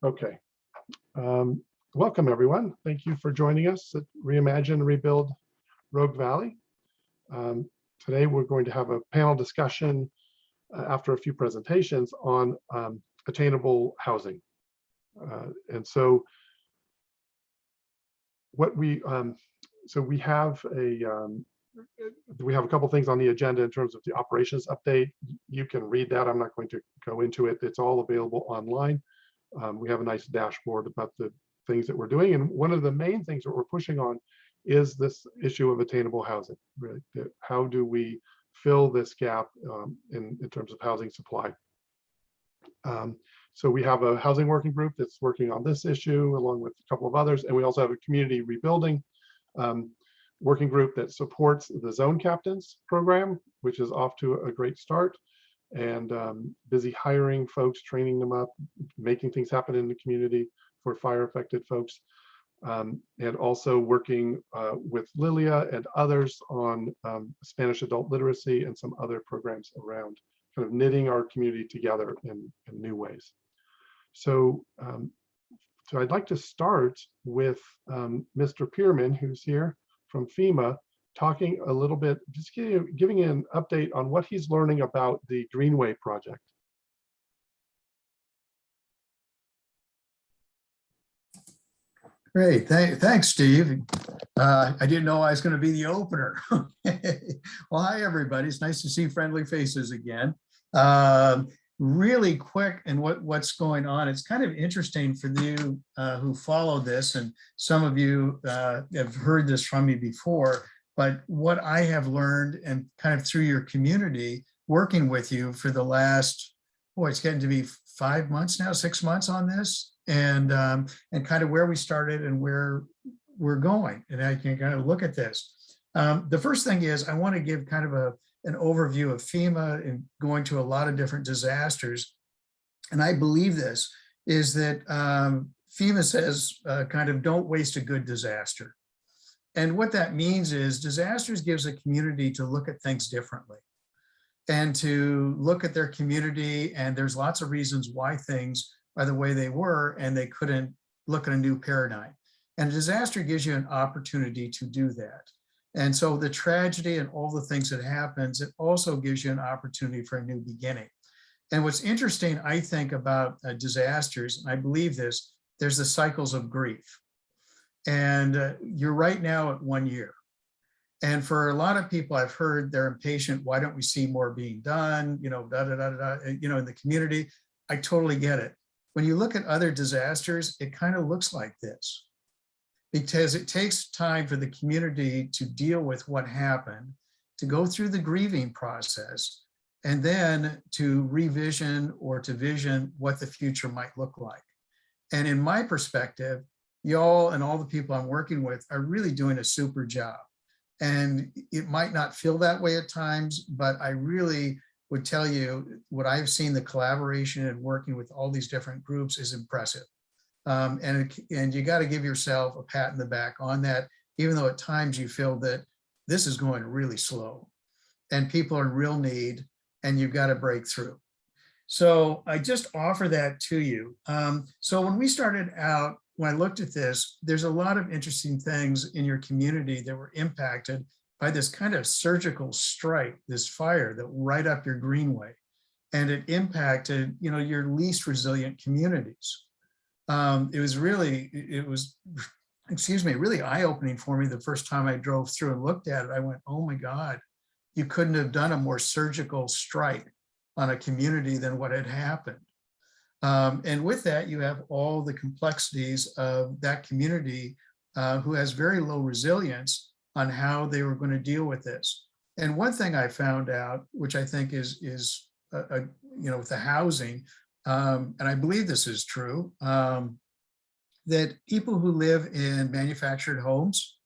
Okay. Welcome, everyone. Thank you for joining us at Reimagine, Rebuild Rogue Valley. Today, we're going to have a panel discussion after a few presentations on attainable housing. And so what we have a couple things on the agenda in terms of the operations update. You can read that. I'm not going to go into it. It's all available online. We have a nice dashboard about the things that we're doing. And one of the main things that we're pushing on is this issue of attainable housing. Really, how do we fill this gap in terms of housing supply? So we have a housing working group that's working on this issue along with a couple of others. And we also have a community rebuilding working group that supports the zone captains program, which is off to a great start, and busy hiring folks, training them up, making things happen in the community for fire affected folks. And also working with Lilia and others on Spanish adult literacy and some other programs around kind of knitting our community together in new ways. So, so I'd like to start with Mr. Pierman, who's here from FEMA, talking a little bit, just giving an update on what he's learning about the Greenway project. Great, thanks, Steve. I didn't know I was going to be the opener. Well, hi, everybody. It's nice to see friendly faces again. Really quick, and what's going on, it's kind of interesting for you who follow this, and some of you have heard this from me before, but what I have learned and kind of through your community, working with you for the last, boy, it's getting to be 5 months now, 6 months on this, and kind of where we started and where we're going, and I can kind of look at this. The first thing is I want to give kind of an overview of FEMA and going to a lot of different disasters. And I believe this is that FEMA says kind of don't waste a good disaster. And what that means is disasters gives a community to look at things differently and to look at their community. And there's lots of reasons why things are the way they were, and they couldn't look at a new paradigm. And a disaster gives you an opportunity to do that. And so the tragedy and all the things that happens, it also gives you an opportunity for a new beginning. And what's interesting, I think, about disasters, and I believe this, there's the cycles of grief. And you're right now at 1 year. And for a lot of people, I've heard they're impatient. Why don't we see more being done? You know, in the community. I totally get it. When you look at other disasters, it kind of looks like this, because it takes time for the community to deal with what happened, to go through the grieving process, and then to revision or to vision what the future might look like. And in my perspective, y'all and all the people I'm working with are really doing a super job. And it might not feel that way at times, but I really would tell you what I've seen, the collaboration and working with all these different groups is impressive. And you got to give yourself a pat in the back on that, even though at times you feel that this is going really slow and people are in real need and you've got to break through. So I just offer that to you. So when we started out, when I looked at this, there's a lot of interesting things in your community that were impacted by this kind of surgical strike, this fire that right up your greenway. And it impacted, you know, your least resilient communities. It was really eye-opening for me the first time I drove through and looked at it. I went, oh my God, you couldn't have done a more surgical strike on a community than what had happened. And with that, you have all the complexities of that community who has very low resilience on how they were going to deal with this. And one thing I found out, which I think is with the housing, and I believe this is true, that people who live in manufactured homes,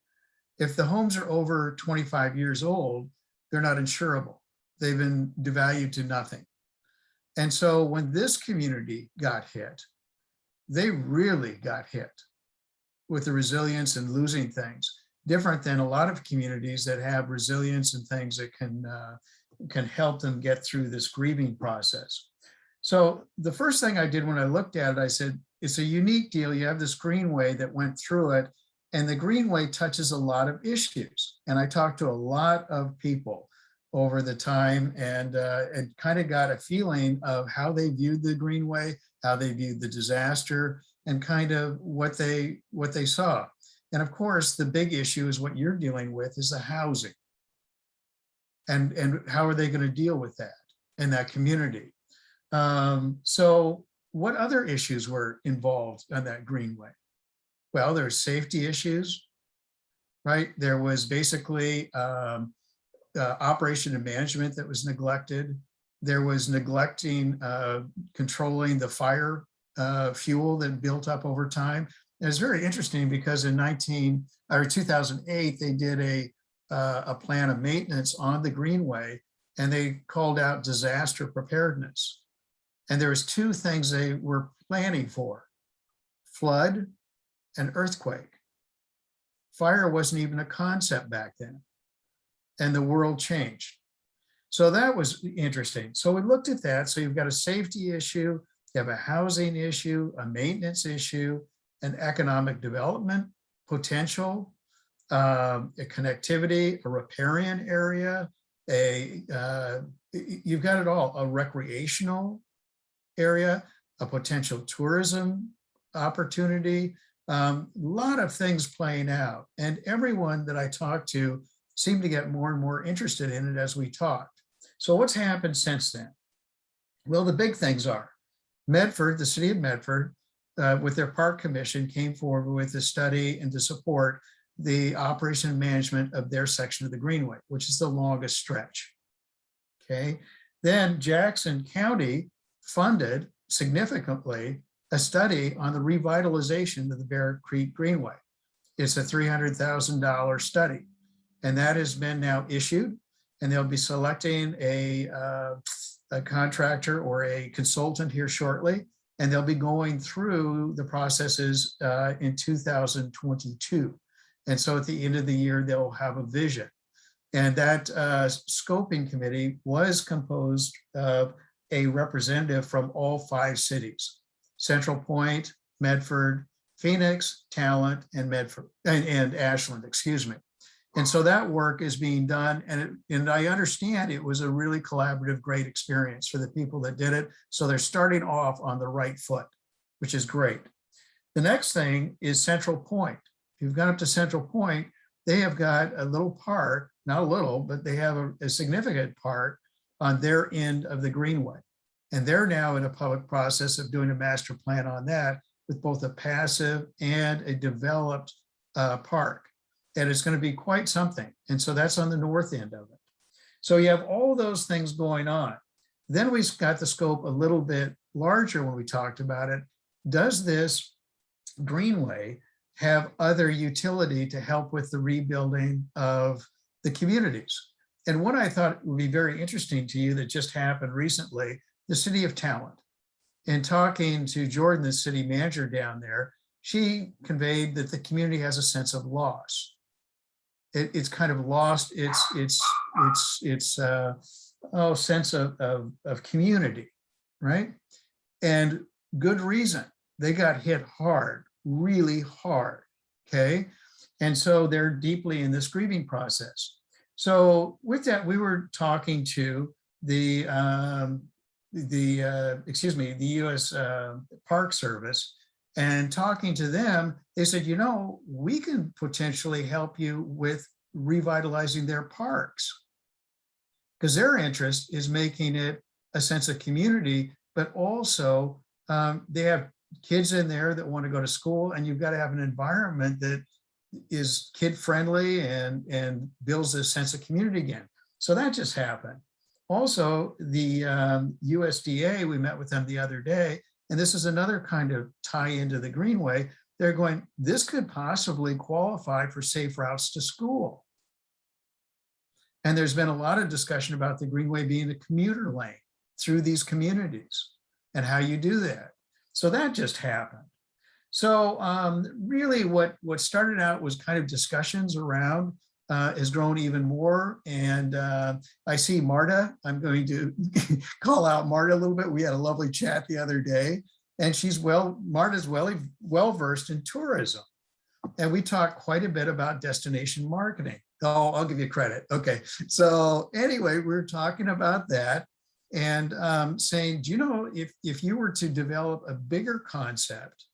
if the homes are over 25 years old, they're not insurable. They've been devalued to nothing. And so when this community got hit, they really got hit with the resilience and losing things, different than a lot of communities that have resilience and things that can help them get through this grieving process. So the first thing I did when I looked at it, I said, it's a unique deal. You have this greenway that went through it, and the greenway touches a lot of issues. And I talked to a lot of people over the time and kind of got a feeling of how they viewed the greenway, how they viewed the disaster, and kind of what they saw. And of course, the big issue is what you're dealing with is the housing. And how are they going to deal with that in that community? So what other issues were involved on that greenway? Well, there's safety issues, right? There was basically operation and management that was neglected. There was neglecting controlling the fire fuel that built up over time. And it's very interesting because in 2008, they did a plan of maintenance on the greenway, and they called out disaster preparedness. And there was two things they were planning for: flood and earthquake. Fire wasn't even a concept back then, and the world changed. So that was interesting. So we looked at that. So you've got a safety issue, you have a housing issue, a maintenance issue, an economic development potential, a connectivity, a riparian area, you've got it all, a recreational area, a potential tourism opportunity, a lot of things playing out. And everyone that I talked to seemed to get more and more interested in it as we talked. So what's happened since then? Well, the big things are Medford, the city of Medford, with their park commission, came forward with a study and to support the operation and management of their section of the greenway, which is the longest stretch. Okay. Then Jackson County funded significantly a study on the revitalization of the Bear Creek Greenway. It's a $300,000 study, and that has been now issued, and they'll be selecting a contractor or a consultant here shortly, and they'll be going through the processes in 2022. And so at the end of the year, they'll have a vision. And that scoping committee was composed of a representative from all 5 cities: Central Point, Medford, Phoenix, Talent, and Medford and Ashland, excuse me. And so that work is being done. And I understand it was a really collaborative, great experience for the people that did it. So they're starting off on the right foot, which is great. The next thing is Central Point. If you've gone up to Central Point, they have got a little part, not a little, but they have a significant part on their end of the greenway. And they're now in a public process of doing a master plan on that with both a passive and a developed park. And it's going to be quite something. And so that's on the north end of it. So you have all those things going on. Then we got the scope a little bit larger when we talked about it. Does this greenway have other utility to help with the rebuilding of the communities? And what I thought would be very interesting to you that just happened recently, the city of Talent. In talking to Jordan, the city manager down there, she conveyed that the community has a sense of loss. It's kind of lost its sense of community, right? And good reason. They got hit hard, really hard, okay? And so they're deeply in this grieving process. So with that, we were talking to the U.S. Park Service, and talking to them, they said, you know, we can potentially help you with revitalizing their parks, because their interest is making it a sense of community, but also they have kids in there that want to go to school, and you've got to have an environment that is kid-friendly and builds this sense of community again. So that just happened. Also, the USDA, we met with them the other day, and this is another kind of tie into the greenway. They're going, this could possibly qualify for safe routes to school. And there's been a lot of discussion about the greenway being a commuter lane through these communities and how you do that. So that just happened. So really what started out was kind of discussions around has grown even more. And I see Marta. I'm going to call out Marta a little bit. We had a lovely chat the other day, and Marta's well versed in tourism. And we talked quite a bit about destination marketing. Oh, I'll give you credit. Okay. So anyway, we're talking about that and saying, do you know, if you were to develop a bigger concept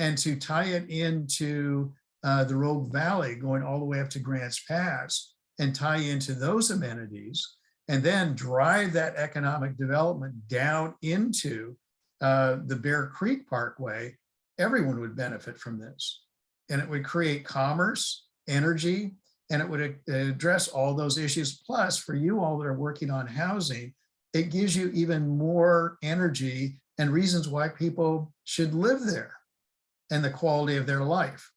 and to tie it into the Rogue Valley going all the way up to Grants Pass and tie into those amenities and then drive that economic development down into the Bear Creek Parkway, everyone would benefit from this. And it would create commerce, energy, and it would address all those issues. Plus, for you all that are working on housing, it gives you even more energy and reasons why people should live there and the quality of their life.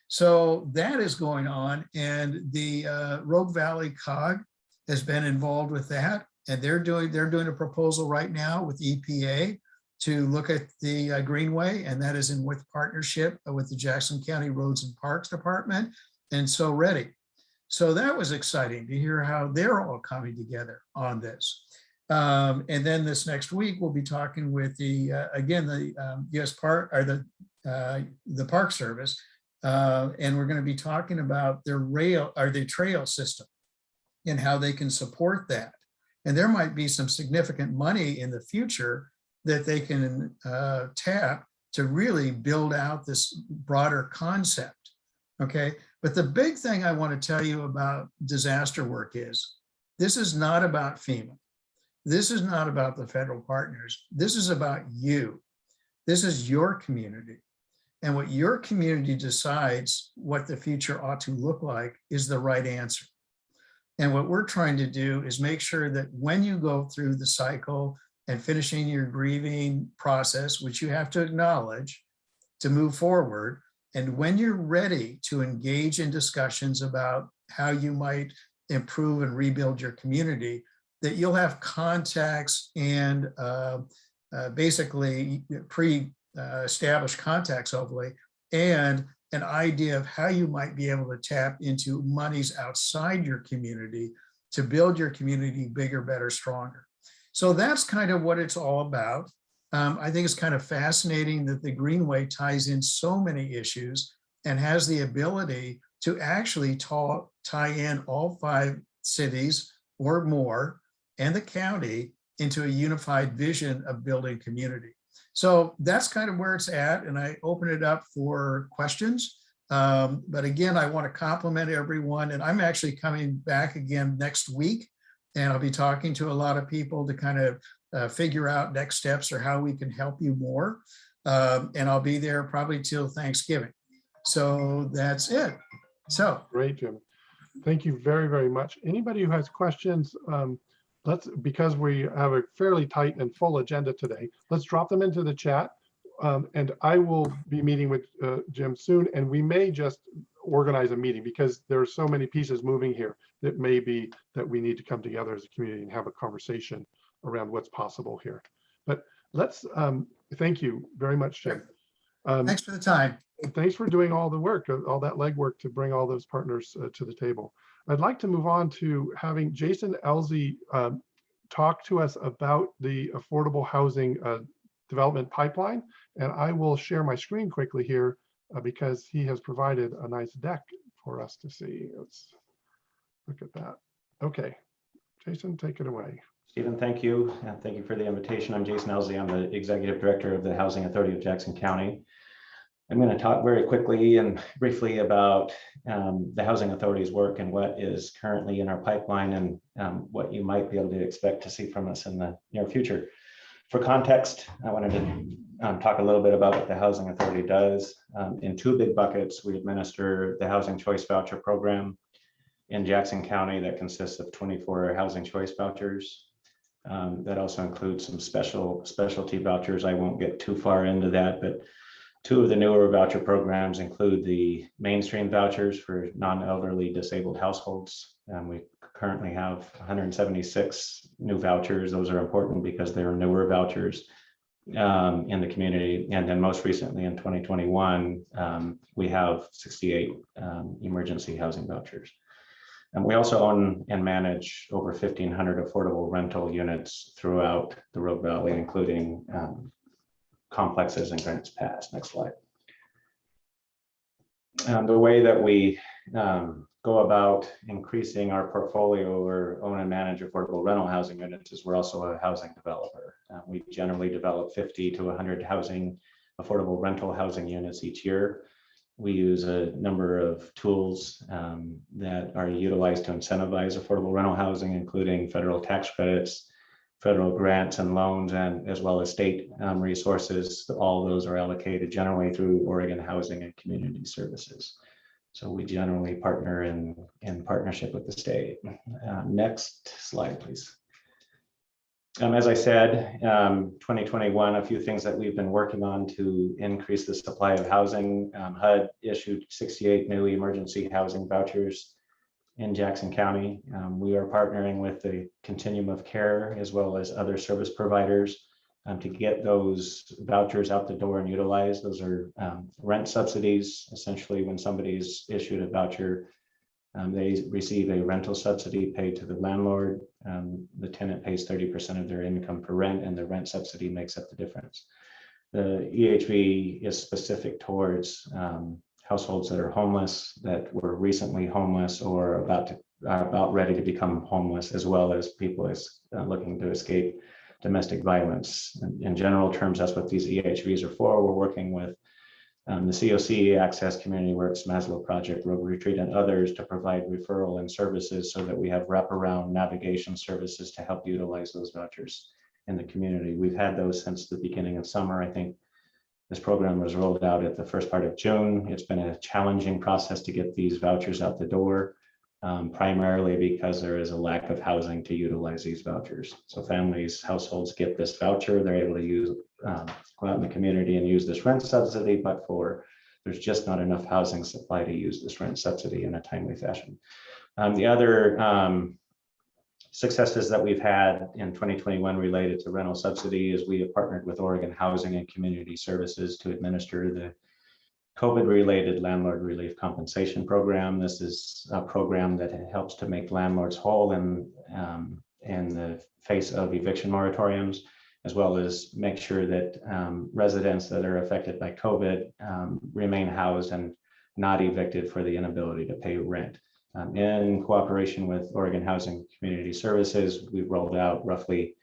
So that is going on. And the Rogue Valley COG has been involved with that. And they're doing a proposal right now with EPA to look at the Greenway, and that is in with partnership with the Jackson County Roads and Parks Department and So Ready. So that was exciting to hear how they're all coming together on this. And then this next week, we'll be talking with the U.S. Park or the Park Service, and we're going to be talking about their the trail system and how they can support that. And there might be some significant money in the future that they can tap to really build out this broader concept, okay? But the big thing I want to tell you about disaster work is, this is not about FEMA. This is not about the federal partners. This is about you. This is your community. And what your community decides what the future ought to look like is the right answer. And what we're trying to do is make sure that when you go through the cycle and finishing your grieving process, which you have to acknowledge to move forward, and when you're ready to engage in discussions about how you might improve and rebuild your community, that you'll have contacts and basically pre-established contacts, hopefully, and an idea of how you might be able to tap into monies outside your community to build your community bigger, better, stronger. So that's kind of what it's all about. I think it's kind of fascinating that the Greenway ties in so many issues and has the ability to actually tie in all 5 cities or more and the county into a unified vision of building community. So that's kind of where it's at, and I open it up for questions. But again, I want to compliment everyone, and I'm actually coming back again next week, and I'll be talking to a lot of people to kind of figure out next steps or how we can help you more. And I'll be there probably till Thanksgiving. So that's it. So great, Jim. Thank you very, very much. Anybody who has questions, because we have a fairly tight and full agenda today, let's drop them into the chat. And I will be meeting with Jim soon, and we may just organize a meeting because there are so many pieces moving here that may be that we need to come together as a community and have a conversation around what's possible here. But let's thank you very much, Jim. Thanks for the time. Thanks for doing all the work, all that legwork to bring all those partners to the table. I'd like to move on to having Jason Elzey talk to us about the affordable housing development pipeline. And I will share my screen quickly here because he has provided a nice deck for us to see. Let's look at that. Okay, Jason, take it away. Stephen, thank you. And thank you for the invitation. I'm Jason Elzey. I'm the Executive Director of the Housing Authority of Jackson County. I'm going to talk very quickly and briefly about the Housing Authority's work and what is currently in our pipeline and what you might be able to expect to see from us in the near future. For context, I wanted to talk a little bit about what the Housing Authority does. In 2 big buckets, we administer the Housing Choice Voucher Program in Jackson County that consists of 24 housing choice vouchers. That also includes some specialty vouchers. I won't get too far into that, but 2 of the newer voucher programs include the mainstream vouchers for non-elderly disabled households. We currently have 176 new vouchers. Those are important because they're newer vouchers in the community. And then most recently in 2021, we have 68 emergency housing vouchers. And we also own and manage over 1,500 affordable rental units throughout the Rogue Valley, including complexes in Grants Pass. Next slide. The way that we go about increasing our portfolio or own and manage affordable rental housing units is we're also a housing developer. We generally develop 50 to 100 affordable rental housing units each year. We use a number of tools that are utilized to incentivize affordable rental housing, including federal tax credits, federal grants and loans, and as well as state resources. All those are allocated generally through Oregon Housing and Community Services. So we generally partner in partnership with the state. Next slide, please. As I said, 2021, a few things that we've been working on to increase the supply of housing. HUD issued 68 new emergency housing vouchers in Jackson County. We are partnering with the Continuum of Care as well as other service providers to get those vouchers out the door and utilized. Those are rent subsidies. Essentially, when somebody's issued a voucher, they receive a rental subsidy paid to the landlord. The tenant pays 30% of their income for rent, and the rent subsidy makes up the difference. The EHV is specific towards households that are homeless, that were recently homeless, or about ready to become homeless, as well as people looking to escape domestic violence. In general terms, that's what these EHVs are for. We're working with the COC, Access, Community Works, Maslow Project, Rogue Retreat, and others to provide referral and services so that we have wraparound navigation services to help utilize those vouchers in the community. We've had those since the beginning of summer. I think this program was rolled out at the first part of June. It's been a challenging process to get these vouchers out the door, primarily because there is a lack of housing to utilize these vouchers. So families, households get this voucher, they're able to use go out in the community and use this rent subsidy, but there's just not enough housing supply to use this rent subsidy in a timely fashion. The other successes that we've had in 2021 related to rental subsidy is we have partnered with Oregon Housing and Community Services to administer the COVID-related landlord relief compensation program. This is a program that helps to make landlords whole in the face of eviction moratoriums, as well as make sure that residents that are affected by COVID remain housed and not evicted for the inability to pay rent. In cooperation with Oregon Housing and Community Services, we've rolled out roughly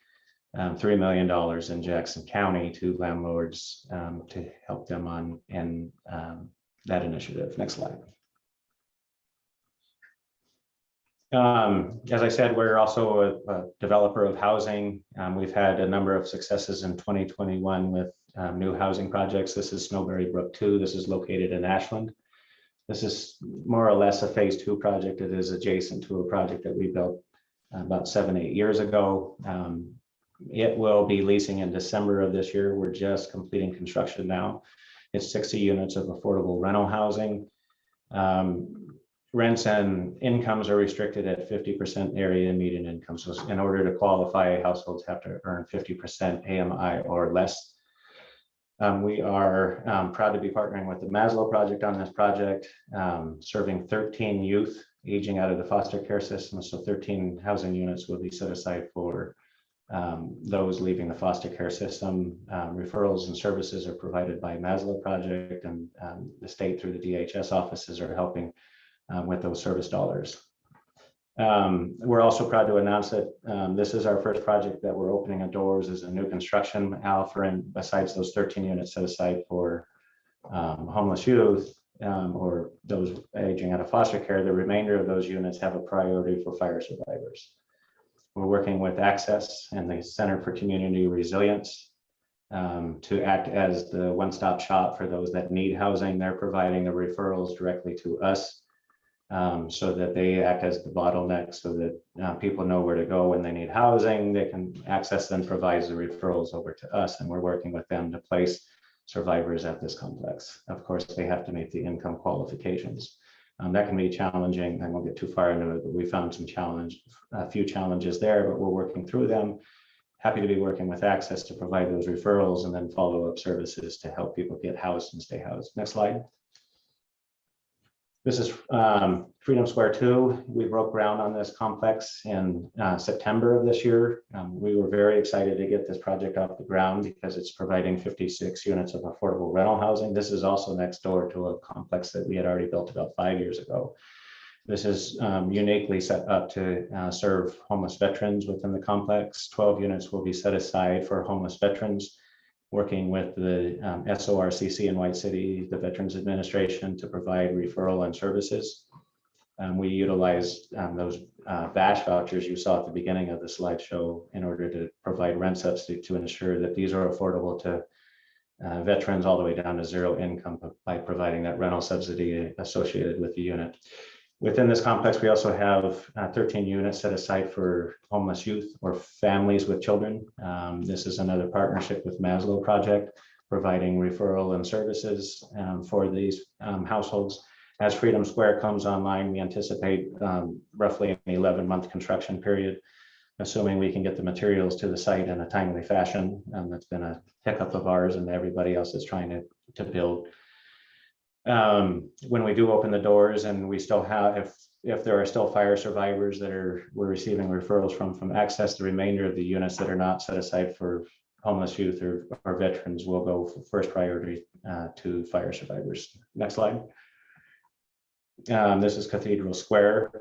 $3 million in Jackson County to landlords to help them on that initiative. Next slide. As I said, we're also a developer of housing. We've had a number of successes in 2021 with new housing projects. This is Snowberry Brook 2. This is located in Ashland. This is more or less a phase 2 project. It is adjacent to a project that we built about 7-8 years ago. It will be leasing in December of this year. We're just completing construction now. It's 60 units of affordable rental housing. Rents and incomes are restricted at 50% area median income. So in order to qualify, households have to earn 50% AMI or less. We are proud to be partnering with the Maslow Project on this project, serving 13 youth aging out of the foster care system. So 13 housing units will be set aside for those leaving the foster care system. Referrals and services are provided by Maslow Project, and the state through the DHS offices are helping with those service dollars. We're also proud to announce that this is our first project that we're opening our doors as a new construction, offering, besides those 13 units set aside for homeless youth or those aging out of foster care, the remainder of those units have a priority for fire survivors. We're working with Access and the Center for Community Resilience to act as the one-stop shop for those that need housing. They're providing the referrals directly to us, so that they act as the bottleneck, so that people know where to go when they need housing. They can Access then provides the referrals over to us, and we're working with them to place survivors at this complex. Of course, they have to meet the income qualifications. That can be challenging. I won't get too far into it, but we found a few challenges there, but we're working through them. Happy to be working with Access to provide those referrals and then follow-up services to help people get housed and stay housed. Next slide. This is Freedom Square 2. We broke ground on this complex in September of this year. We were very excited to get this project off the ground because it's providing 56 units of affordable rental housing. This is also next door to a complex that we had already built about 5 years ago. This is uniquely set up to serve homeless veterans within the complex. 12 units will be set aside for homeless veterans, working with the SORCC in White City, the Veterans Administration, to provide referral and services. We utilized those VASH vouchers you saw at the beginning of the slideshow in order to provide rent subsidy to ensure that these are affordable to veterans all the way down to zero income by providing that rental subsidy associated with the unit. Within this complex, we also have 13 units set aside for homeless youth or families with children. This is another partnership with Maslow Project, providing referral and services for these households. As Freedom Square comes online, we anticipate roughly an 11-month construction period, assuming we can get the materials to the site in a timely fashion. That's been a hiccup of ours and everybody else is trying to build. When we do open the doors, and we still have, if there are still fire survivors that we're receiving referrals from access, the remainder of the units that are not set aside for homeless youth or veterans will go for first priority to fire survivors. Next slide. This is Cathedral Square.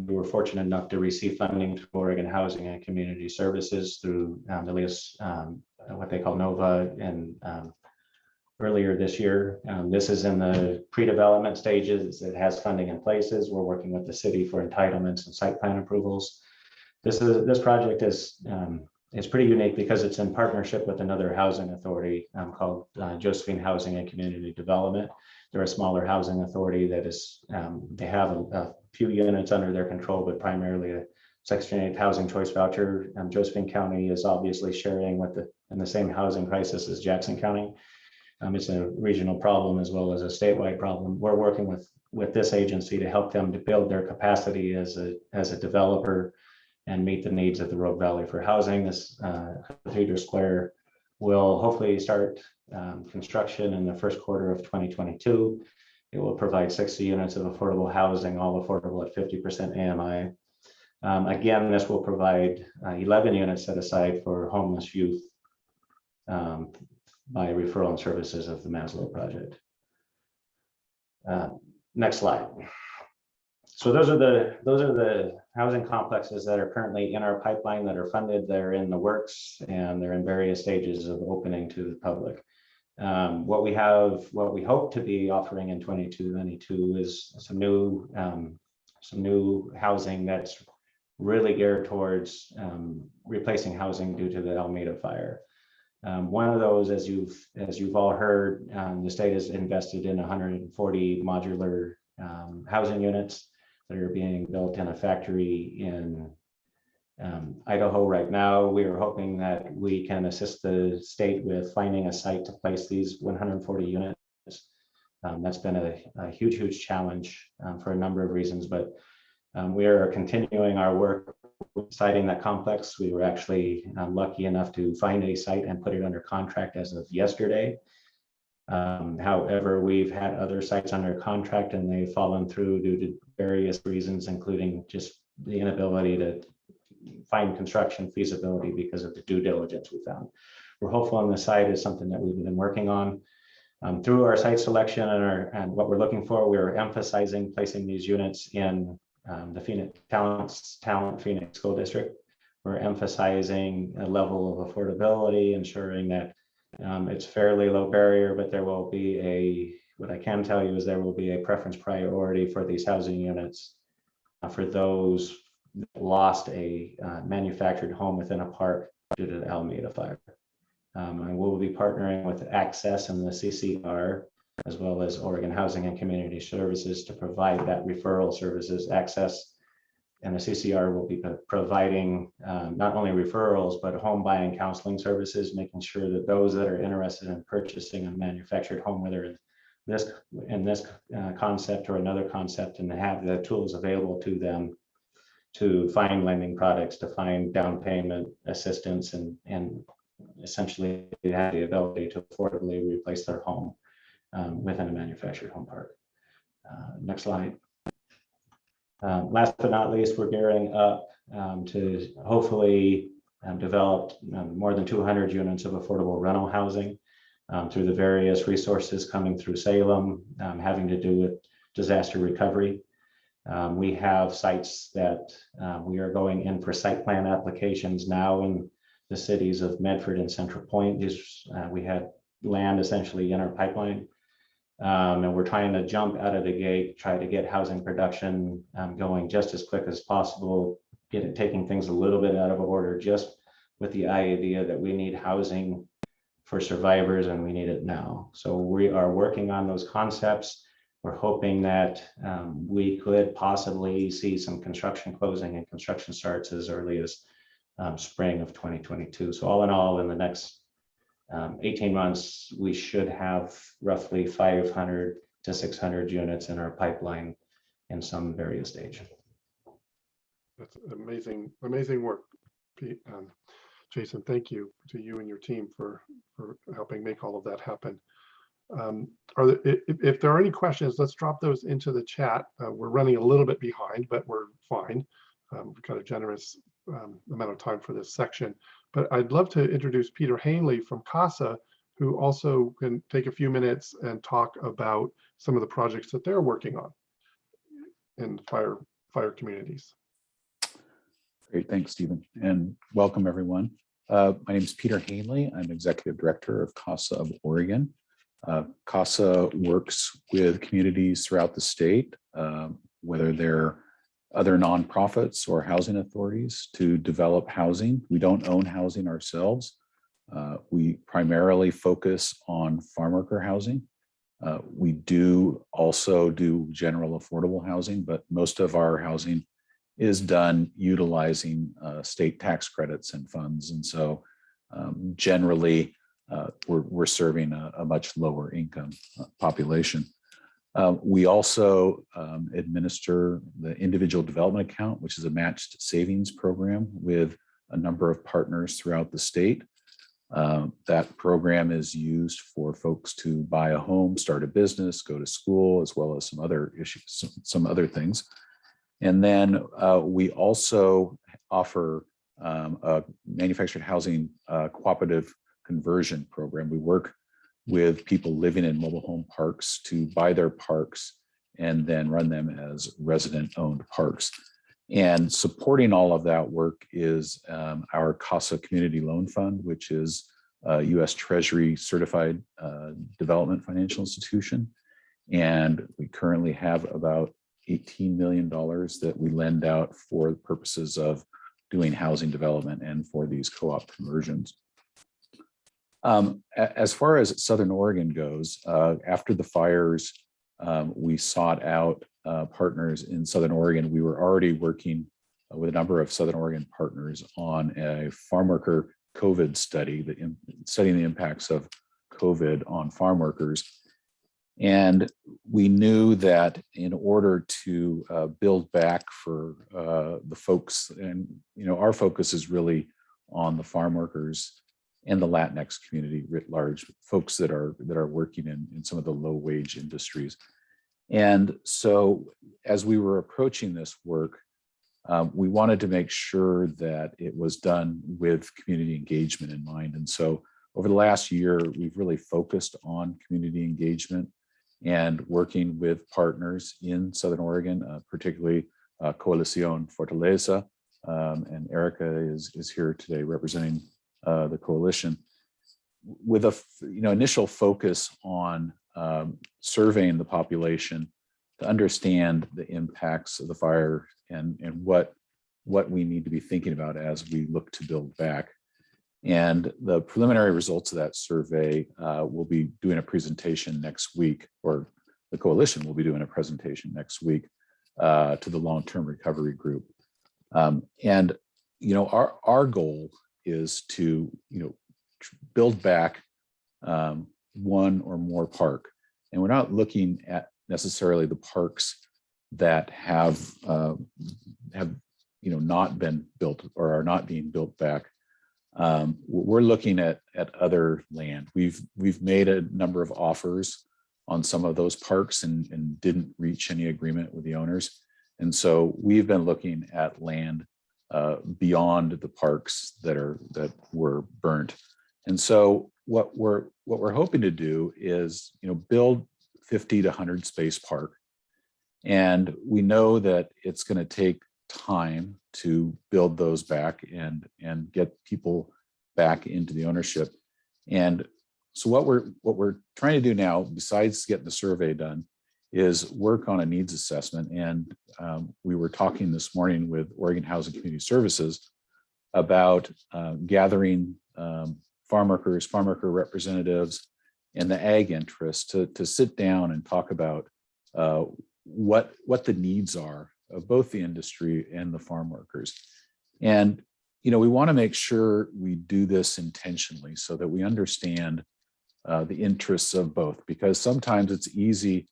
We were fortunate enough to receive funding from Oregon Housing and Community Services through the latest, what they call NOVA, and earlier this year. This is in the pre-development stages. It has funding in places. We're working with the city for entitlements and site plan approvals. This project is pretty unique because it's in partnership with another housing authority called Josephine Housing and Community Development. They're a smaller housing authority that is, they have a few units under their control, but primarily a Section 8 housing choice voucher. Josephine County is obviously sharing in the same housing crisis as Jackson County. It's a regional problem as well as a statewide problem. We're working with this agency to help them to build their capacity as a developer and meet the needs of the Rogue Valley for housing. This Cathedral Square will hopefully start construction in the first quarter of 2022. It will provide 60 units of affordable housing, all affordable at 50% AMI. Again, this will provide 11 units set aside for homeless youth by referral and services of the Maslow Project. Next slide. So those are the housing complexes that are currently in our pipeline that are funded. They're in the works and they're in various stages of opening to the public. What we hope to be offering in 2022 is some new housing that's really geared towards replacing housing due to the Alameda fire. One of those, as you've all heard, the state has invested in 140 modular housing units that are being built in a factory in Idaho right now. We are hoping that we can assist the state with finding a site to place these 140 units. That's been a huge challenge for a number of reasons, but we are continuing our work siting that complex. We were actually lucky enough to find a site and put it under contract as of yesterday. However, we've had other sites under contract and they've fallen through due to various reasons, including just the inability to find construction feasibility because of the due diligence we found. We're hopeful on the site is something that we've been working on. Through our site selection and what we're looking for, we're emphasizing placing these units in the Phoenix Talent Phoenix School District. We're emphasizing a level of affordability, ensuring that it's fairly low barrier, but there will be what I can tell you is there will be a preference priority for these housing units for those that lost a manufactured home within a park due to the Alameda fire. And we'll be partnering with Access and the CCR, as well as Oregon Housing and Community Services to provide that referral services. Access and the CCR will be providing not only referrals, but home buying counseling services, making sure that those that are interested in purchasing a manufactured home, whether in this concept or another concept, and have the tools available to them to find lending products, to find down payment assistance, and essentially have the ability to affordably replace their home within a manufactured home park. Next slide. Last but not least, we're gearing up to hopefully develop more than 200 units of affordable rental housing through the various resources coming through Salem, having to do with disaster recovery. We have sites that we are going in for site plan applications now in the cities of Medford and Central Point. We had land essentially in our pipeline. And we're trying to jump out of the gate, try to get housing production going just as quick as possible, taking things a little bit out of order, just with the idea that we need housing for survivors and we need it now. So we are working on those concepts. We're hoping that we could possibly see some construction closing and construction starts as early as spring of 2022. So all in all, in the next 18 months, we should have roughly 500 to 600 units in our pipeline in some various stage. That's amazing, amazing work, Pete. Jason, thank you to you and your team for helping make all of that happen. If there are any questions, let's drop those into the chat. We're running a little bit behind, but we're fine. We've got a generous amount of time for this section. But I'd love to introduce Peter Hanley from CASA, who also can take a few minutes and talk about some of the projects that they're working on in fire communities. Great, thanks, Stephen, and welcome everyone. My name is Peter Hanley. I'm Executive Director of CASA of Oregon. CASA works with communities throughout the state, whether they're other nonprofits or housing authorities, to develop housing. We don't own housing ourselves. We primarily focus on farm worker housing. We do also do general affordable housing, but most of our housing is done utilizing state tax credits and funds. And so generally, we're serving a much lower income population. We also administer the individual development account, which is a matched savings program with a number of partners throughout the state. That program is used for folks to buy a home, start a business, go to school, as well as some other issues, some other things. And then we also offer a manufactured housing cooperative conversion program. We work with people living in mobile home parks to buy their parks and then run them as resident-owned parks. And supporting all of that work is our CASA Community Loan Fund, which is a U.S. Treasury certified development financial institution. And we currently have about $18 million that we lend out for the purposes of doing housing development and for these co-op conversions. As far as Southern Oregon goes, after the fires, we sought out partners in Southern Oregon. We were already working with a number of Southern Oregon partners on a farm worker COVID study, studying the impacts of COVID on farm workers. And we knew that in order to build back for the folks, and our focus is really on the farm workers and the Latinx community writ large, folks that are working in some of the low wage industries. And so as we were approaching this work, we wanted to make sure that it was done with community engagement in mind. And so over the last year, we've really focused on community engagement and working with partners in Southern Oregon, particularly Coalición Fortaleza. And Erica is here today representing the coalition, with a initial focus on surveying the population to understand the impacts of the fire and what we need to be thinking about as we look to build back. And the preliminary results of that survey will be doing a presentation next week, or the coalition will be doing a presentation next week to the long-term recovery group. And our goal is to build back one or more park, and we're not looking at necessarily the parks that have not been built or are not being built back. We're looking at other land. We've made a number of offers on some of those parks and didn't reach any agreement with the owners. And so we've been looking at land beyond the parks that were burnt. And so what we're hoping to do is, build 50 to 100 space park. And we know that it's going to take time to build those back and get people back into the ownership. And so what we're trying to do now, besides getting the survey done, is work on a needs assessment. And we were talking this morning with Oregon Housing Community Services about gathering farm worker representatives and the ag interests to sit down and talk about what the needs are of both the industry and the farm workers. And we want to make sure we do this intentionally so that we understand the interests of both, because sometimes it's easy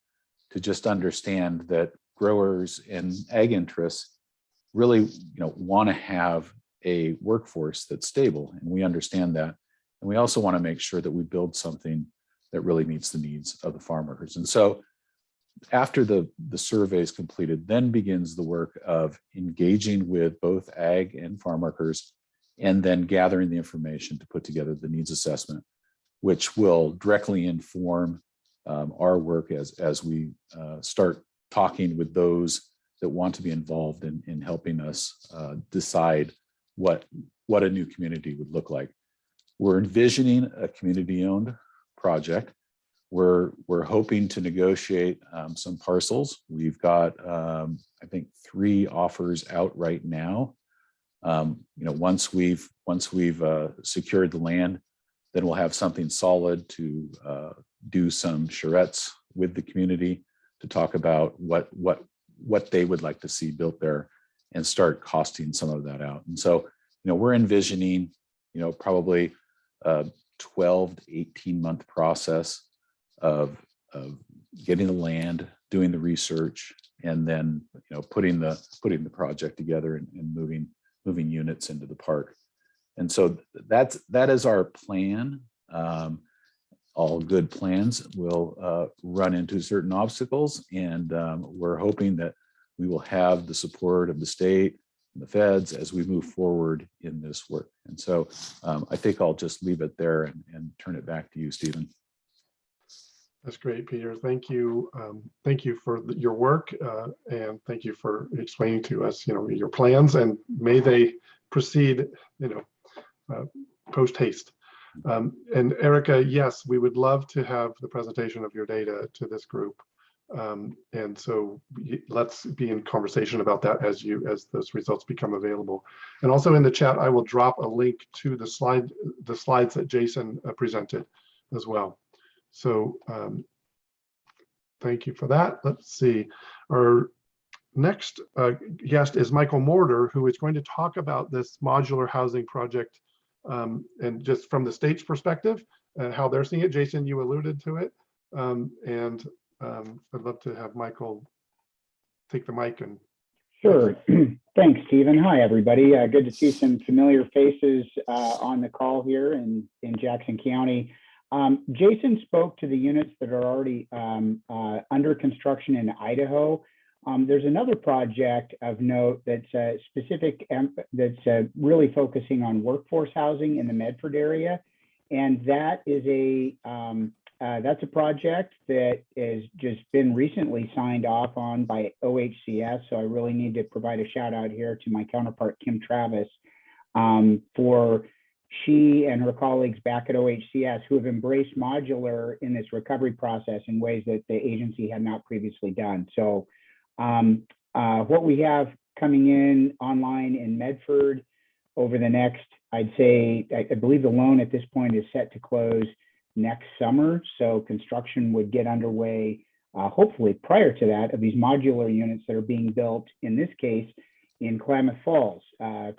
to just understand that growers and ag interests really want to have a workforce that's stable, and we understand that. And we also want to make sure that we build something that really meets the needs of the farm workers. And so after the survey is completed, then begins the work of engaging with both ag and farm workers, and then gathering the information to put together the needs assessment, which will directly inform our work as we start talking with those that want to be involved in helping us decide what a new community would look like. We're envisioning a community-owned project. We're hoping to negotiate some parcels. We've got, I think, 3 offers out right now. Once we've secured the land, then we'll have something solid to do some charrettes with the community to talk about what they would like to see built there and start costing some of that out. And so, we're envisioning, probably a 12 to 18 month process of getting the land, doing the research, and then putting the project together and moving units into the park. And so that is our plan. All good plans will run into certain obstacles, and we're hoping that we will have the support of the state and the feds as we move forward in this work. And so I think I'll just leave it there and turn it back to you, Stephen. That's great, Peter. Thank you. Thank you for your work, and thank you for explaining to us, your plans, and may they proceed, post haste. And Erica, yes, we would love to have the presentation of your data to this group. And so let's be in conversation about that as those results become available. And also in the chat, I will drop a link to the slides that Jason presented as well. So thank you for that. Let's see. Our next guest is Michael Mortar, who is going to talk about this modular housing project, and just from the state's perspective, how they're seeing it. Jason, you alluded to it. And I'd love to have Michael take the mic. And sure. Thanks, Stephen. Hi, everybody. Good to see some familiar faces on the call here in Jackson County. Jason spoke to the units that are already under construction in Idaho. There's another project of note that's specific, that's really focusing on workforce housing in the Medford area, and that is that's a project that has just been recently signed off on by OHCS. So I really need to provide a shout out here to my counterpart Kim Travis for she and her colleagues back at OHCS who have embraced modular in this recovery process in ways that the agency had not previously done. So what we have coming in online in Medford over the next, I'd say, I believe the loan at this point is set to close next summer. So construction would get underway, hopefully prior to that, of these modular units that are being built, in this case, in Klamath Falls,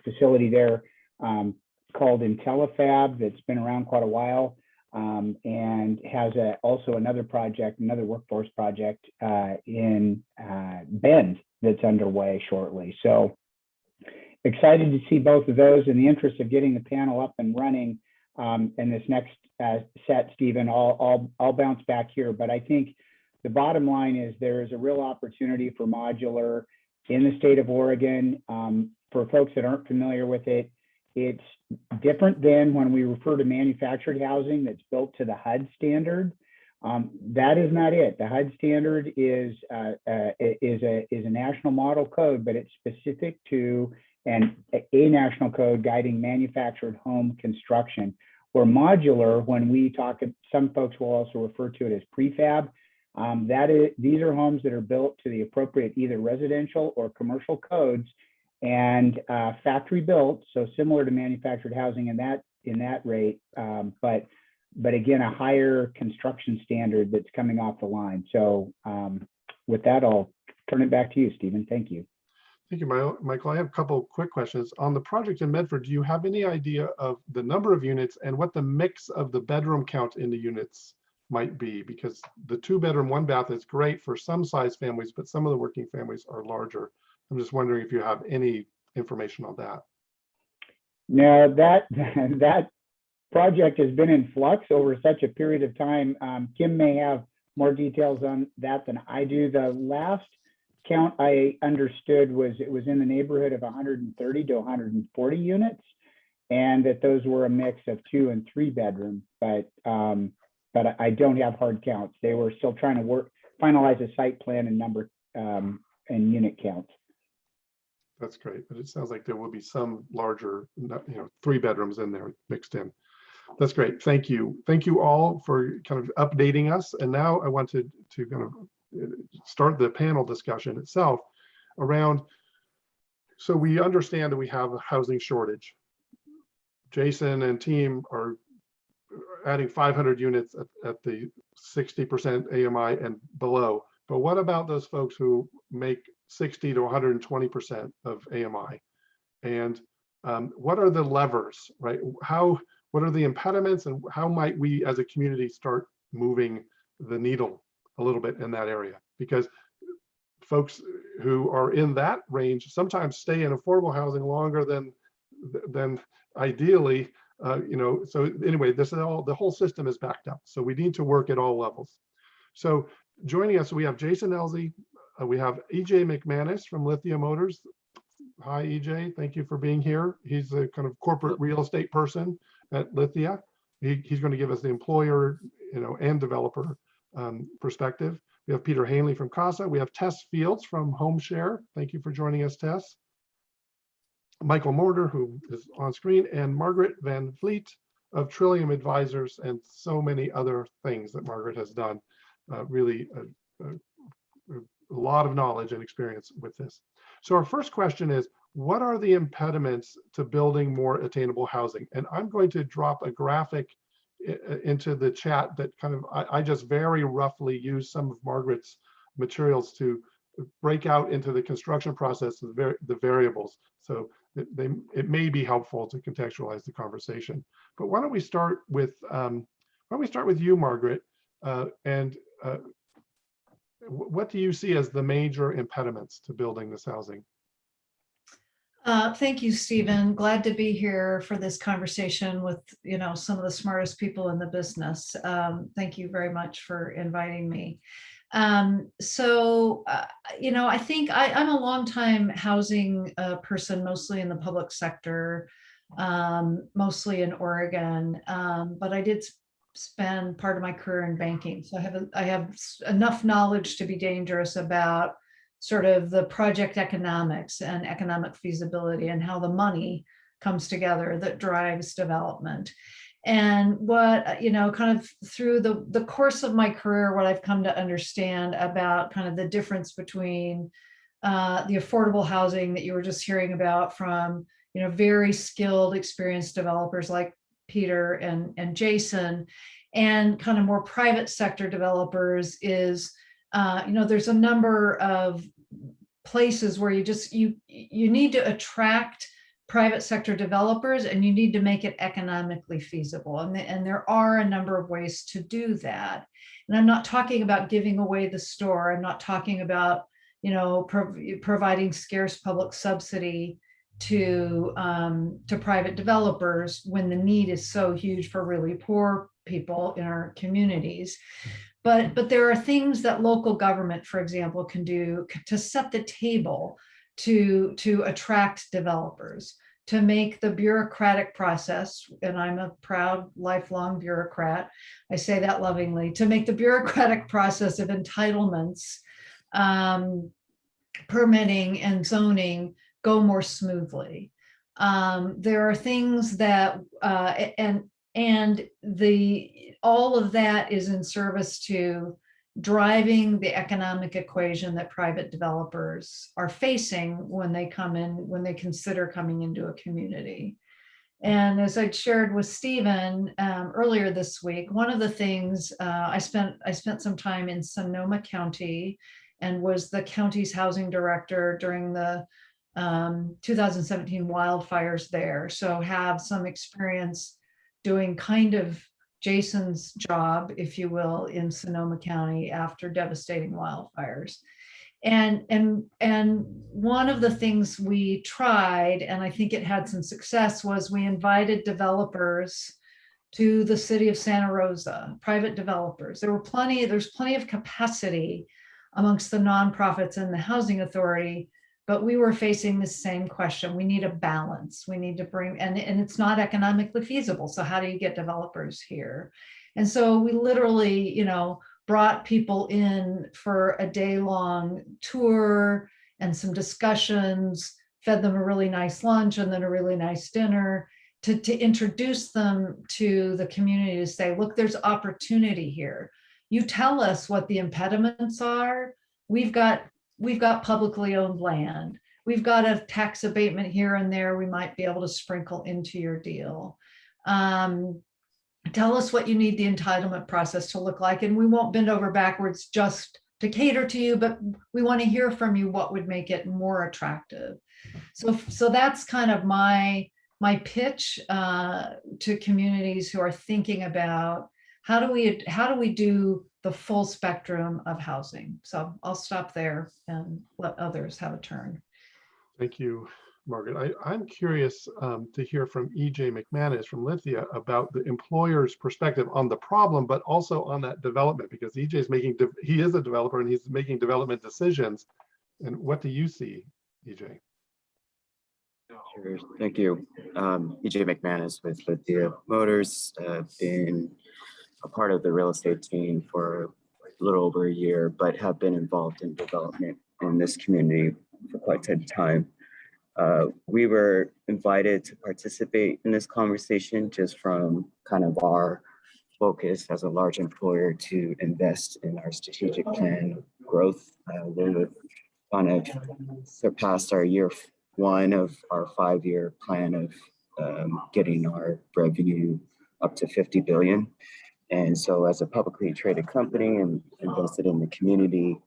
facility there called IntelliFab that's been around quite a while, and has also another project, another workforce project in Bend that's underway shortly. So excited to see both of those. In the interest of getting the panel up and running, And this next set, Stephen, I'll bounce back here, but I think the bottom line is there is a real opportunity for modular in the state of Oregon. For folks that aren't familiar with it, it's different than when we refer to manufactured housing that's built to the HUD standard. That is not it. The HUD standard is a national model code, but it's specific to a national code guiding manufactured home construction. Or modular, when we talk, some folks will also refer to it as prefab. These are homes that are built to the appropriate either residential or commercial codes and factory built, so similar to manufactured housing in that rate, but again, a higher construction standard that's coming off the line. So with that, I'll turn it back to you, Stephen. Thank you. Thank you, Michael. I have a couple of quick questions. On the project in Medford, do you have any idea of the number of units and what the mix of the bedroom count in the units might be? Because the 2-bedroom, 1-bath is great for some size families, but some of the working families are larger. I'm just wondering if you have any information on that. No, that project has been in flux over such a period of time. Kim may have more details on that than I do. The last count I understood was it was in the neighborhood of 130 to 140 units, and that those were a mix of 2 and 3 bedroom. But I don't have hard counts. They were still trying to finalize a site plan and number and unit counts. That's great, but it sounds like there will be some larger, 3 bedrooms in there mixed in. That's great. Thank you. Thank you all for kind of updating us. And now I wanted to kind of start the panel discussion itself around, so we understand that we have a housing shortage. Jason and team are adding 500 units at the 60% AMI and below. But what about those folks who make 60 to 120% of AMI? And what are the levers, right? What are the impediments, and how might we as a community start moving the needle a little bit in that area? Because folks who are in that range sometimes stay in affordable housing longer than ideally, so anyway, the whole system is backed up. So we need to work at all levels. So joining us, we have Jason Elzy, we have EJ McManus from Lithia Motors. Hi, EJ, thank you for being here. He's a kind of corporate real estate person at Lithia. He's going to give us the employer, and developer perspective. We have Peter Hanley from CASA. We have Tess Fields from HomeShare. Thank you for joining us, Tess. Michael Mortar, who is on screen, and Margaret Van Vliet of Trillium Advisors, and so many other things that Margaret has done. Really a lot of knowledge and experience with this. So our first question is, what are the impediments to building more attainable housing? And I'm going to drop a graphic into the chat that kind of, I just very roughly use some of Margaret's materials to break out into the construction process of the variables. So it may be helpful to contextualize the conversation. But why don't we start with you, Margaret, and what do you see as the major impediments to building this housing? Thank you, Stephen. Glad to be here for this conversation with some of the smartest people in the business. Thank you very much for inviting me. I think I'm a longtime housing person, mostly in the public sector, mostly in Oregon, but I did spend part of my career in banking. So I have enough knowledge to be dangerous about sort of the project economics and economic feasibility and how the money comes together that drives development. And what, kind of through the course of my career, what I've come to understand about kind of the difference between the affordable housing that you were just hearing about from, very skilled, experienced developers like Peter and Jason, and kind of more private sector developers is, there's a number of places where you need to attract private sector developers, and you need to make it economically feasible. And there are a number of ways to do that. And I'm not talking about giving away the store. I'm not talking about, providing scarce public subsidy to private developers when the need is so huge for really poor people in our communities. But there are things that local government, for example, can do to set the table to attract developers, to make the bureaucratic process, and I'm a proud lifelong bureaucrat, I say that lovingly, to make the bureaucratic process of entitlements, permitting and zoning go more smoothly. There are things that, and all of that is in service to driving the economic equation that private developers are facing when they come in, when they consider coming into a community. And as I shared with Stephen earlier this week, one of the things I spent some time in Sonoma County and was the county's housing director during the 2017 wildfires there. So have some experience doing kind of Jason's job, if you will, in Sonoma County after devastating wildfires. And one of the things we tried, and I think it had some success, was we invited developers to the city of Santa Rosa, private developers. There's plenty of capacity amongst the nonprofits and the housing authority, but we were facing the same question. We need a balance. We need to bring, and it's not economically feasible. So how do you get developers here? And so we literally, brought people in for a day-long tour and some discussions, fed them a really nice lunch and then a really nice dinner to introduce them to the community, to say, look, there's opportunity here. You tell us what the impediments are. We've got publicly owned land. We've got a tax abatement here and there we might be able to sprinkle into your deal. Tell us what you need the entitlement process to look like, and we won't bend over backwards just to cater to you, but we want to hear from you what would make it more attractive. So that's kind of my pitch to communities who are thinking about how do we do the full spectrum of housing. So I'll stop there and let others have a turn. Thank you, Margaret. I'm curious to hear from EJ McManus from Lithia about the employer's perspective on the problem, but also on that development, because EJ is he is a developer and he's making development decisions. And what do you see, EJ? Sure, thank you. EJ McManus with Lithia Motors, been a part of the real estate team for a little over a year, but have been involved in development in this community for quite some time. We were invited to participate in this conversation just from kind of our focus as a large employer to invest in our strategic plan growth. We've kind of surpassed our year one of our 5-year plan of getting our revenue up to 50 billion. And so as a publicly traded company and invested in the community,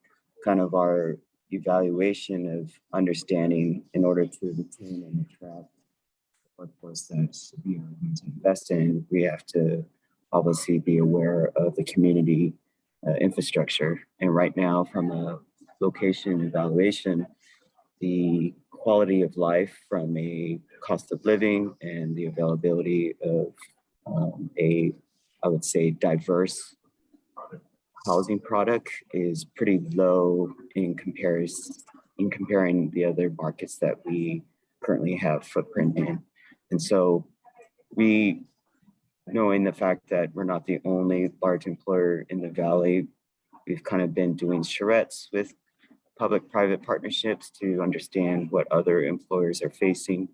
kind of our evaluation of understanding in order to retain and attract the workforce that we are going to invest in, we have to obviously be aware of the community infrastructure. And right now, from a location evaluation, the quality of life from a cost of living and the availability of I would say, diverse housing product is pretty low in comparing the other markets that we currently have footprint in. And so we, knowing the fact that we're not the only large employer in the Valley, we've kind of been doing charrettes with public-private partnerships to understand what other employers are facing.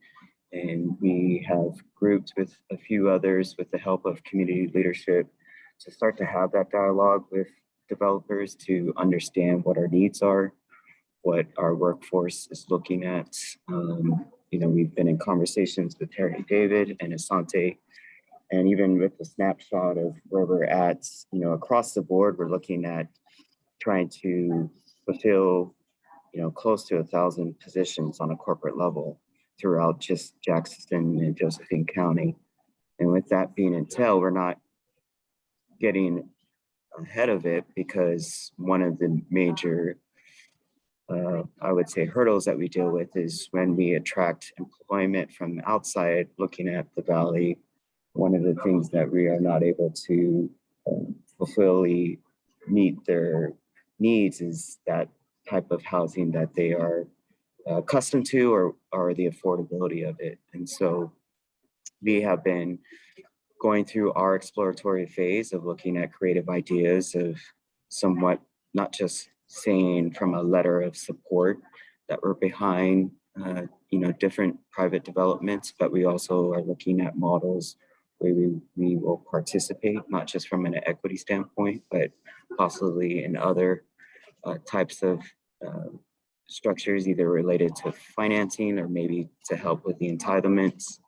And we have grouped with a few others with the help of community leadership to start to have that dialogue with developers to understand what our needs are, what our workforce is looking at. We've been in conversations with Terry David and Asante, and even with the snapshot of where we're at, across the board, we're looking at trying to fulfill, close to 1,000 positions on a corporate level throughout just Jackson and Josephine County. And with that being entailed, we're not getting ahead of it because one of the major I would say, hurdles that we deal with is when we attract employment from outside looking at the valley. One of the things that we are not able to fully meet their needs is that type of housing that they are accustomed to, or the affordability of it. And so we have been going through our exploratory phase of looking at creative ideas of somewhat not just saying from a letter of support that we're behind different private developments, but we also are looking at models where we will participate, not just from an equity standpoint, but possibly in other types of structures, either related to financing or maybe to help with the entitlements,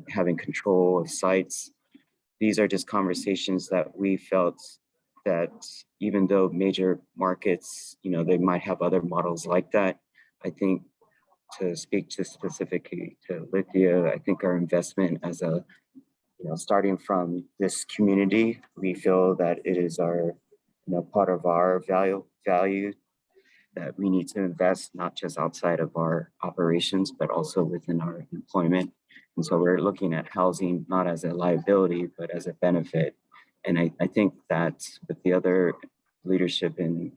having control of sites. These are just conversations that we felt that even though major markets, they might have other models like that. I think, to speak to specifically to Lithia, I think our investment as a, starting from this community, we feel that it is our, part of our value that we need to invest not just outside of our operations, but also within our employment. And so we're looking at housing not as a liability, but as a benefit. And I think that with the other leadership in,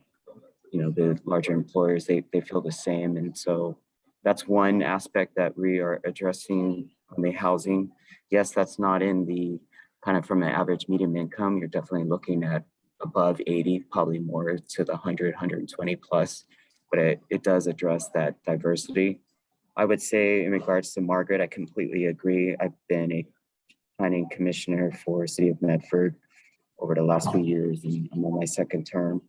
the larger employers, they feel the same. And so that's one aspect that we are addressing on the housing. Yes, that's not in the kind of from an average medium income. You're definitely looking at above 80, probably more to the 100, 120 plus, but it does address that diversity. I would say in regards to Margaret, I completely agree. I've been a planning commissioner for City of Medford over the last few years, and I'm on my second term.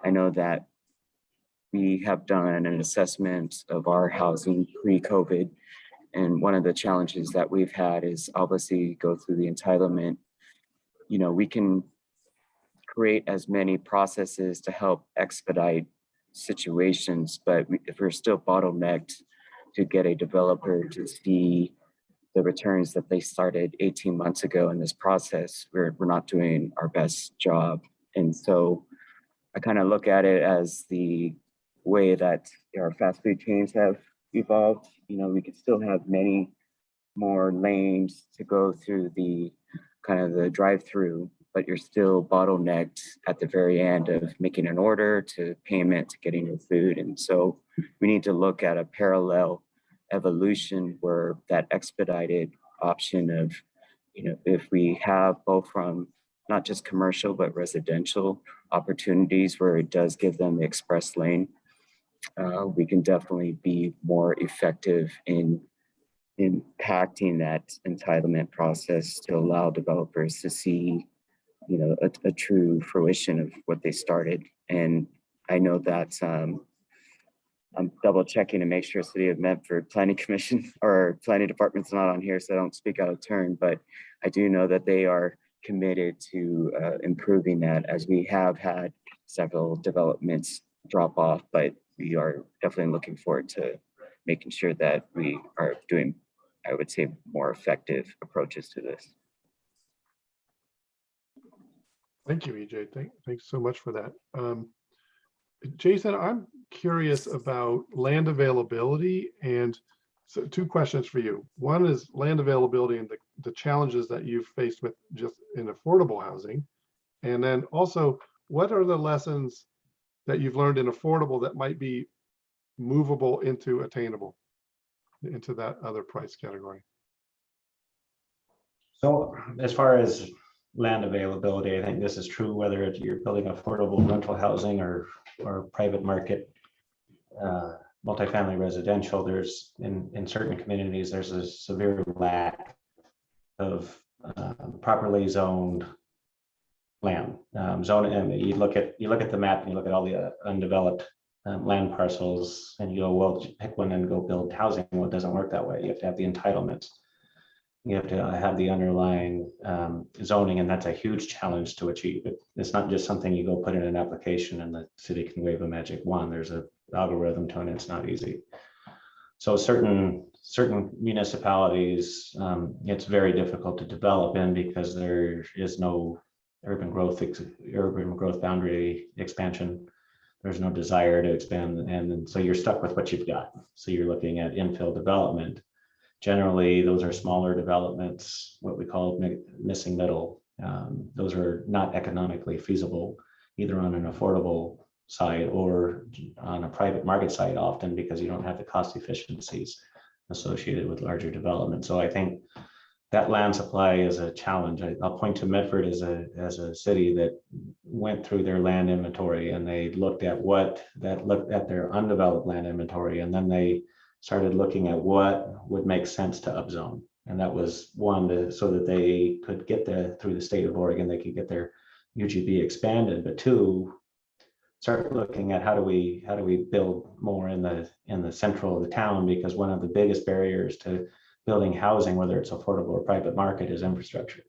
I know that we have done an assessment of our housing pre-COVID, and one of the challenges that we've had is obviously go through the entitlement. We can create as many processes to help expedite situations, but if we're still bottlenecked to get a developer to see the returns that they started 18 months ago in this process, we're not doing our best job. And so I kind of look at it as the way that our fast food chains have evolved. We could still have many more lanes to go through the kind of the drive-through, but you're still bottlenecked at the very end of making an order to payment to getting your food. And so we need to look at a parallel evolution where that expedited option of, if we have both from not just commercial, but residential opportunities where it does give them the express lane, we can definitely be more effective in impacting that entitlement process to allow developers to see a true fruition of what they started. And I know that I'm double checking to make sure City of Medford Planning Commission or Planning Department's not on here, so I don't speak out of turn, but I do know that they are committed to improving that, as we have had several developments drop off, but we are definitely looking forward to making sure that we are doing, I would say, more effective approaches to this. Thank you, EJ. Thanks so much for that. Jason, I'm curious about land availability, and so two questions for you. One is land availability and the challenges that you've faced with just in affordable housing. And then also, what are the lessons that you've learned in affordable that might be movable into attainable, into that other price category? So as far as land availability, I think this is true whether you're building affordable rental housing or private market multifamily residential. There's in certain communities there's a severe lack of properly zoned land. Zoning, and you look at the map and you look at all the undeveloped land parcels, and you go, well, pick one and go build housing. Well, it doesn't work that way. You have to have the entitlements. You have to have the underlying zoning, and that's a huge challenge to achieve. It's not just something you go put in an application and the city can wave a magic wand. There's an algorithm to it, and it's not easy. So certain municipalities, it's very difficult to develop in because there is no urban growth boundary expansion. there's no desire to expand, and then so you're stuck with what you've got. So you're looking at infill development. Generally, those are smaller developments, what we call missing middle. Those are not economically feasible, either on an affordable side or on a private market side often, because you don't have the cost efficiencies associated with larger development. So I think that land supply is a challenge. I'll point to Medford as a city that went through their land inventory, and they looked at their undeveloped land inventory, and then they started looking at what would make sense to upzone. And that was one, so that they could get through the state of Oregon, they could get their UGB expanded, but two, start looking at how do we build more in the central of the town, because one of the biggest barriers to building housing, whether it's affordable or private market, is infrastructure.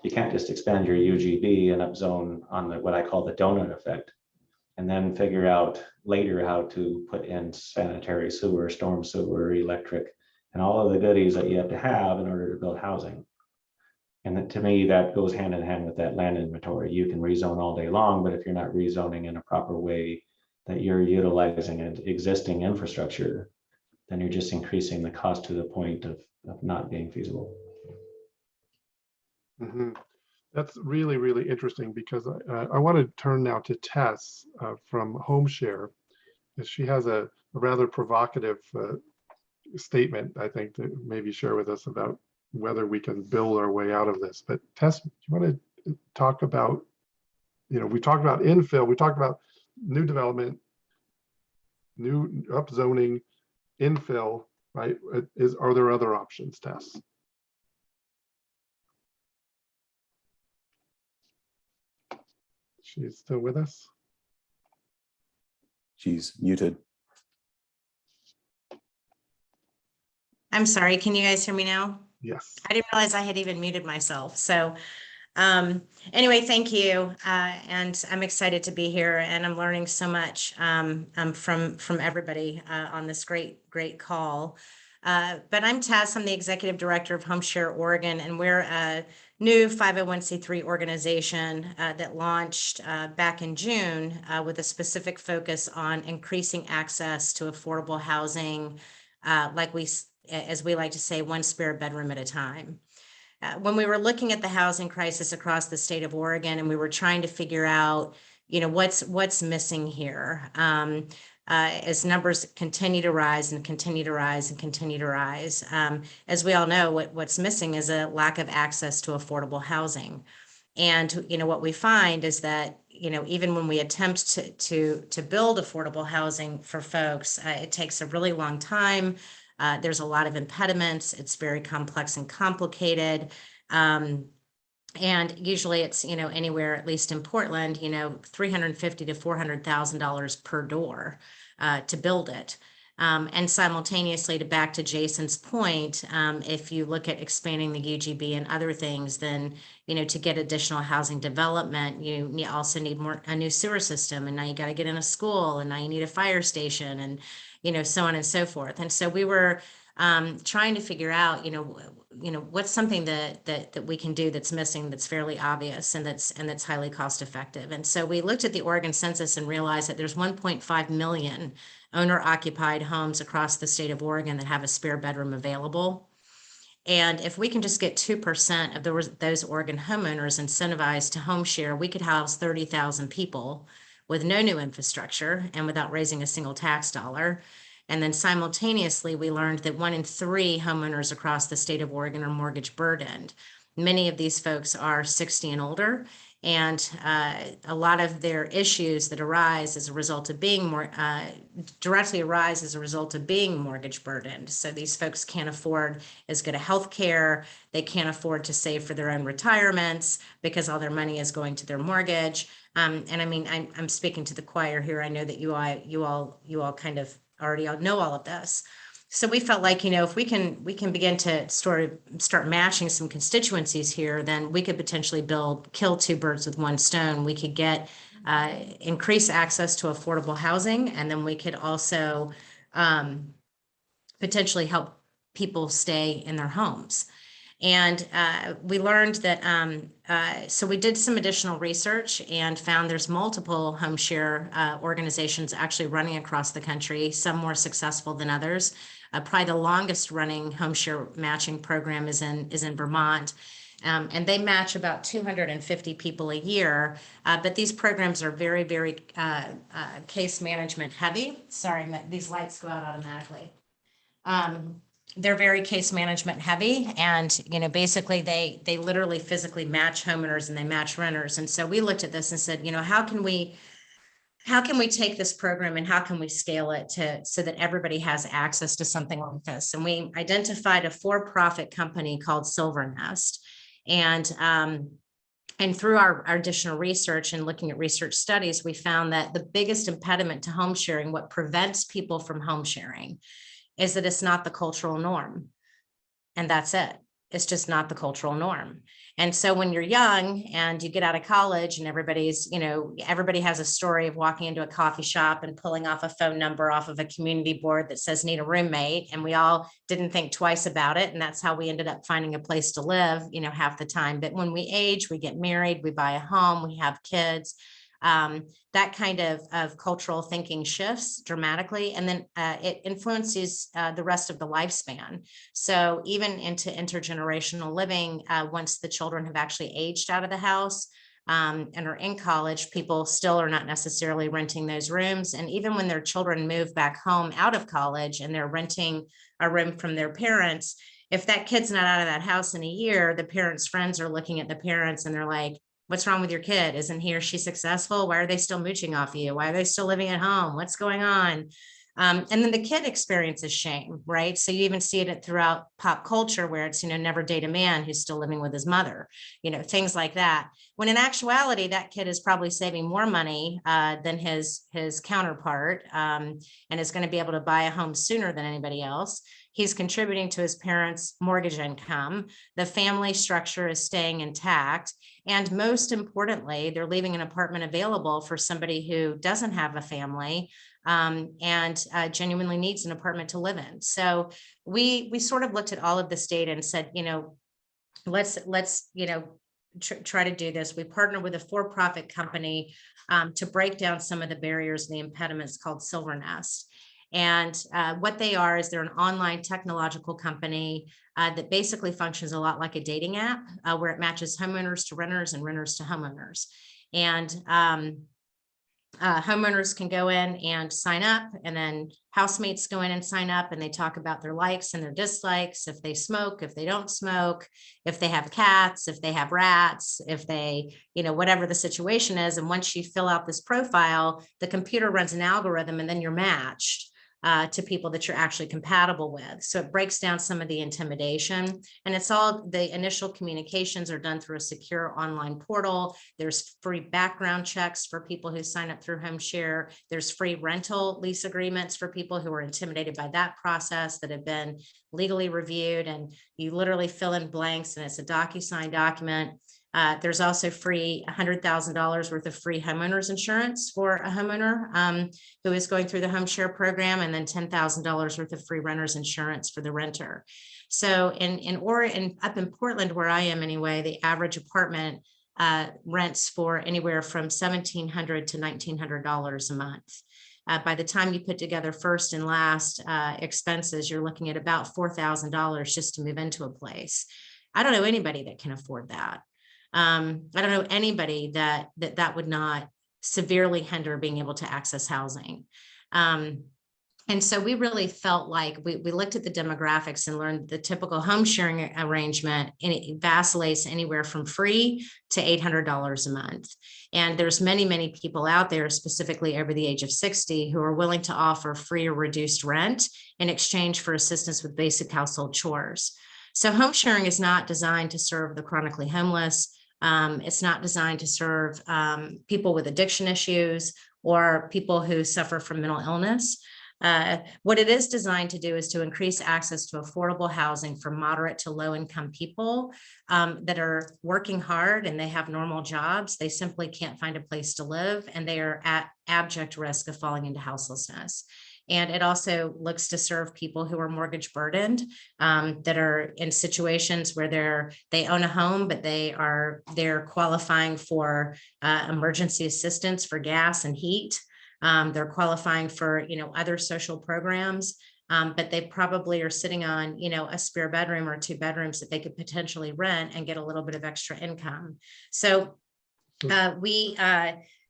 You can't just expand your UGB and upzone on what I call the donut effect, and then figure out later how to put in sanitary sewer, storm sewer, electric, and all of the goodies that you have to have in order to build housing. And that, to me, that goes hand in hand with that land inventory. You can rezone all day long, but if you're not rezoning in a proper way, that you're utilizing an existing infrastructure, then you're just increasing the cost to the point of not being feasible. That's really, really interesting, because I want to turn now to Tess from HomeShare. She has a rather provocative statement, I think, to maybe share with us about whether we can build our way out of this. But Tess, do you want to talk about, we talked about infill, we talked about new development, new upzoning, infill, right? Are there other options, Tess? She's still with us? She's muted. I'm sorry, can you guys hear me now? Yes. I didn't realize I had even muted myself. So anyway, thank you. And I'm excited to be here, and I'm learning so much from everybody on this great call. But I'm Tess, I'm the Executive Director of HomeShare Oregon, and we're a new 501c3 organization that launched back in June with a specific focus on increasing access to affordable housing, as we like to say, one spare bedroom at a time. When we were looking at the housing crisis across the state of Oregon, and we were trying to figure out, what's missing here, as numbers continue to rise and continue to rise and continue to rise. As we all know, what's missing is a lack of access to affordable housing. And, what we find is that, even when we attempt to build affordable housing for folks, it takes a really long time. There's a lot of impediments. It's very complex and complicated. And usually it's, anywhere, at least in Portland, $350,000 to $400,000 per door to build it. And simultaneously, back to Jason's point, if you look at expanding the UGB and other things, then, to get additional housing development, you also need a new sewer system, and now you got to get in a school, and now you need a fire station, and, so on and so forth. And so we were trying to figure out, what's something that we can do that's missing, that's fairly obvious, and that's highly cost effective. And so we looked at the Oregon census and realized that there's 1.5 million owner-occupied homes across the state of Oregon that have a spare bedroom available. And if we can just get 2% of those Oregon homeowners incentivized to home share, we could house 30,000 people with no new infrastructure and without raising a single tax dollar. And then simultaneously, we learned that 1 in 3 homeowners across the state of Oregon are mortgage burdened. Many of these folks are 60 and older, and a lot of their issues that arise as a result of being directly arise as a result of being mortgage burdened. So these folks can't afford as good a health care. They can't afford to save for their own retirements because all their money is going to their mortgage. And I mean, I'm speaking to the choir here. I know that you all kind of already know all of this. So we felt like, if we can begin to start matching some constituencies here, then we could potentially kill 2 birds with 1 stone. We could get increase access to affordable housing, and then we could also potentially help people stay in their homes. And we learned that, so we did some additional research and found there's multiple home share organizations actually running across the country, some more successful than others. Probably the longest running home share matching program is in Vermont. And they match about 250 people a year, but these programs are very, very case management heavy. Sorry, these lights go out automatically. They're very case management heavy, and basically they literally physically match homeowners and they match renters. And so we looked at this and said, how can we take this program and how can we scale it so that everybody has access to something like this? And we identified a for-profit company called Silver Nest. And through our additional research and looking at research studies, we found that the biggest impediment to home sharing, what prevents people from home sharing, is that it's not the cultural norm. And that's it. It's just not the cultural norm. And so when you're young and you get out of college and everybody has a story of walking into a coffee shop and pulling off a phone number off of a community board that says need a roommate. And we all didn't think twice about it. And that's how we ended up finding a place to live, half the time. But when we age, we get married, we buy a home, we have kids. That kind of cultural thinking shifts dramatically, and then it influences the rest of the lifespan. So even into intergenerational living, once the children have actually aged out of the house and are in college, people still are not necessarily renting those rooms. And even when their children move back home out of college and they're renting a room from their parents, if that kid's not out of that house in a year, the parents' friends are looking at the parents and they're like, what's wrong with your kid? Isn't he or she successful? Why are they still mooching off you? Why are they still living at home? What's going on? And then the kid experiences shame, right? So you even see it throughout pop culture where it's, never date a man who's still living with his mother, things like that. When in actuality, that kid is probably saving more money than his counterpart and is going to be able to buy a home sooner than anybody else. He's contributing to his parents' mortgage income. The family structure is staying intact. And most importantly, they're leaving an apartment available for somebody who doesn't have a family and genuinely needs an apartment to live in. So we sort of looked at all of this data and said, let's try to do this. We partnered with a for-profit company to break down some of the barriers and the impediments called Silver Nest. And what they are is they're an online technological company that basically functions a lot like a dating app where it matches homeowners to renters and renters to homeowners. And homeowners can go in and sign up, and then housemates go in and sign up, and they talk about their likes and their dislikes, if they smoke, if they don't smoke, if they have cats, if they have rats, if they, whatever the situation is. And once you fill out this profile, the computer runs an algorithm, and then you're matched to people that you're actually compatible with. So it breaks down some of the intimidation, and it's all the initial communications are done through a secure online portal. There's free background checks for people who sign up through home share. There's free rental lease agreements for people who are intimidated by that process that have been legally reviewed, and you literally fill in blanks and it's a DocuSign document. There's also free $100,000 worth of free homeowners insurance for a homeowner who is going through the home share program, and then $10,000 worth of free renter's insurance for the renter. So up in Portland, where I am anyway, the average apartment rents for anywhere from $1,700 to $1,900 a month. By the time you put together first and last expenses, you're looking at about $4,000 just to move into a place. I don't know anybody that can afford that. I don't know anybody that would not severely hinder being able to access housing. And so we really felt like we looked at the demographics and learned the typical home sharing arrangement, and it vacillates anywhere from free to $800 a month. And there's many, many people out there, specifically over the age of 60, who are willing to offer free or reduced rent in exchange for assistance with basic household chores. So home sharing is not designed to serve the chronically homeless. It's not designed to serve people with addiction issues or people who suffer from mental illness. What it is designed to do is to increase access to affordable housing for moderate to low income people that are working hard and they have normal jobs. They simply can't find a place to live, and they are at abject risk of falling into houselessness. And it also looks to serve people who are mortgage burdened, that are in situations where they own a home, but they're qualifying for emergency assistance for gas and heat. They're qualifying for, other social programs, but they probably are sitting on, a spare bedroom or 2 bedrooms that they could potentially rent and get a little bit of extra income. So we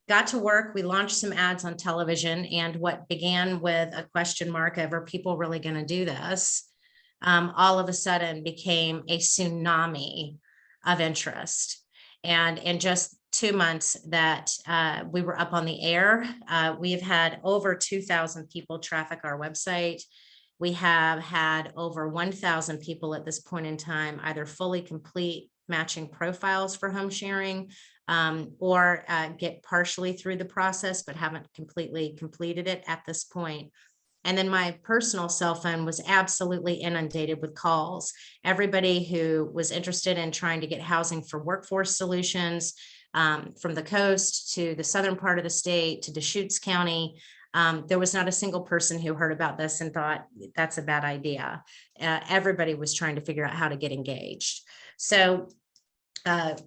got to work. We launched some ads on television, and what began with a question mark of, are people really going to do this? All of a sudden became a tsunami of interest. And in just 2 months that we were up on the air, we have had over 2,000 people traffic our website. We have had over 1,000 people at this point in time either fully complete matching profiles for home sharing, or get partially through the process, but haven't completely completed it at this point. And then my personal cell phone was absolutely inundated with calls. Everybody who was interested in trying to get housing for workforce solutions, from the coast to the southern part of the state to Deschutes County. There was not a single person who heard about this and thought that's a bad idea. Everybody was trying to figure out how to get engaged. So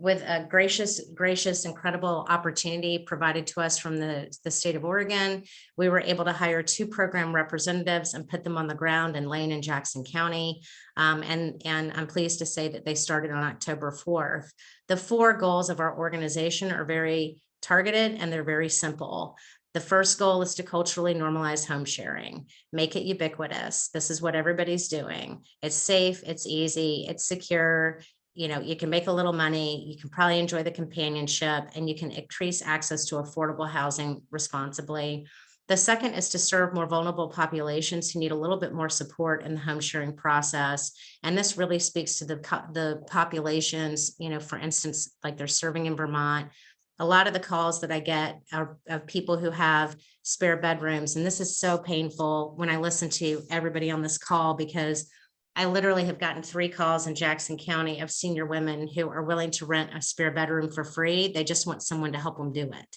with a gracious, incredible opportunity provided to us from the state of Oregon, we were able to hire 2 program representatives and put them on the ground in Lane and Jackson County. And I'm pleased to say that they started on October 4th. The 4 goals of our organization are very targeted and they're very simple. The first goal is to culturally normalize home sharing, make it ubiquitous. This is what everybody's doing. It's safe, it's easy, it's secure. You can make a little money, you can probably enjoy the companionship, and you can increase access to affordable housing responsibly. The second is to serve more vulnerable populations who need a little bit more support in the home sharing process. And this really speaks to the populations, for instance, like they're serving in Vermont. A lot of the calls that I get are of people who have spare bedrooms. And this is so painful when I listen to everybody on this call, because I literally have gotten 3 calls in Jackson County of senior women who are willing to rent a spare bedroom for free. They just want someone to help them do it.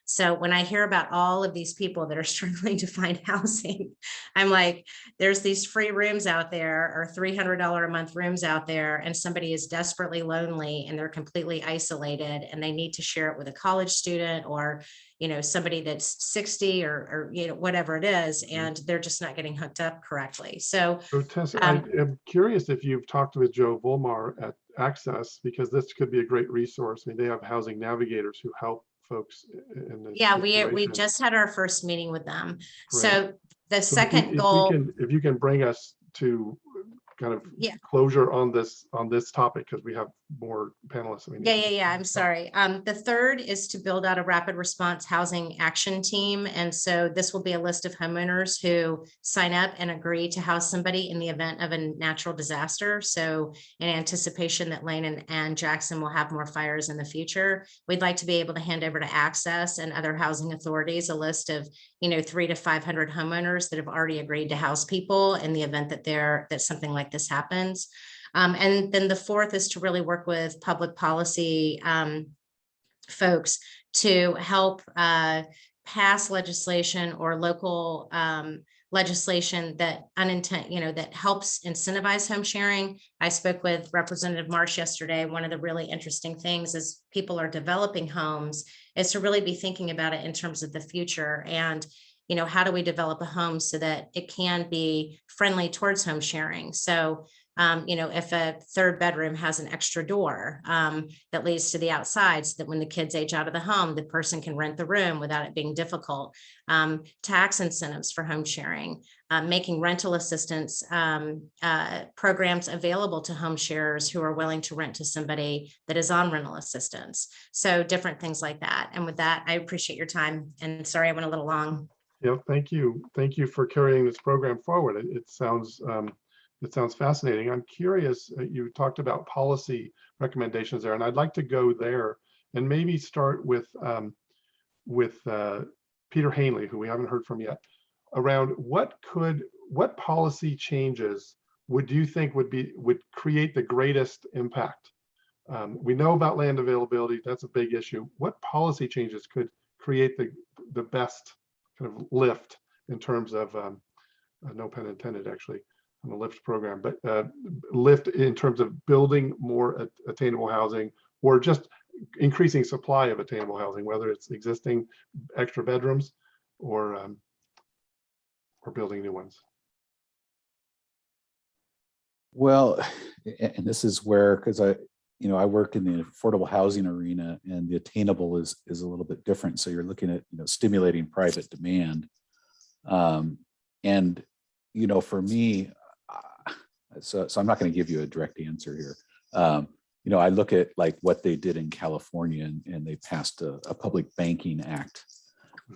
So when I hear about all of these people that are struggling to find housing, I'm like, there's these free rooms out there, or $300 a month rooms out there, and somebody is desperately lonely and they're completely isolated and they need to share it with a college student or, somebody that's 60 or whatever it is, and they're just not getting hooked up correctly. So Tessa, I am curious if you've talked with Joe Volmar at Access, because this could be a great resource. I mean, they have housing navigators who help folks in this we situation. just had our first meeting with them. Great. So the So second goal, if you can bring us to kind of closure on this topic, because we have more panelists. I'm sorry. The third is to build out a rapid response housing action team. And so this will be a list of homeowners who sign up and agree to house somebody in the event of a natural disaster. So in anticipation that Lane and Jackson will have more fires in the future, we'd like to be able to hand over to Access and other housing authorities a list of 300 to 500 homeowners that have already agreed to house people in the event that something like this happens. And then the fourth is to really work with public policy folks to help pass legislation or local legislation that that helps incentivize home sharing. I spoke with Representative Marsh yesterday. One of the really interesting things is people are developing homes is to really be thinking about it in terms of the future. And how do we develop a home so that it can be friendly towards home sharing? So, if a 3rd bedroom has an extra door that leads to the outside, so that when the kids age out of the home, the person can rent the room without it being difficult. Tax incentives for home sharing, making rental assistance programs available to home sharers who are willing to rent to somebody that is on rental assistance. So different things like that. And with that, I appreciate your time. And sorry, I went a little long. Yeah, thank you. Thank you for carrying this program forward. It sounds fascinating. I'm curious, you talked about policy recommendations there, and I'd like to go there and maybe start with Peter Hanley, who we haven't heard from yet, around what policy changes would you think would create the greatest impact? We know about land availability, that's a big issue. What policy changes could create the best kind of lift in terms of, no pun intended actually, on the LIFT program, but LIFT in terms of building more attainable housing or just increasing supply of attainable housing, whether it's existing extra bedrooms or building new ones. Well, and this is where, because I work in the affordable housing arena, and the attainable is a little bit different. So you're looking at, stimulating private demand. And, for me, so I'm not going to give you a direct answer here. I look at like what they did in California, and they passed a public banking act,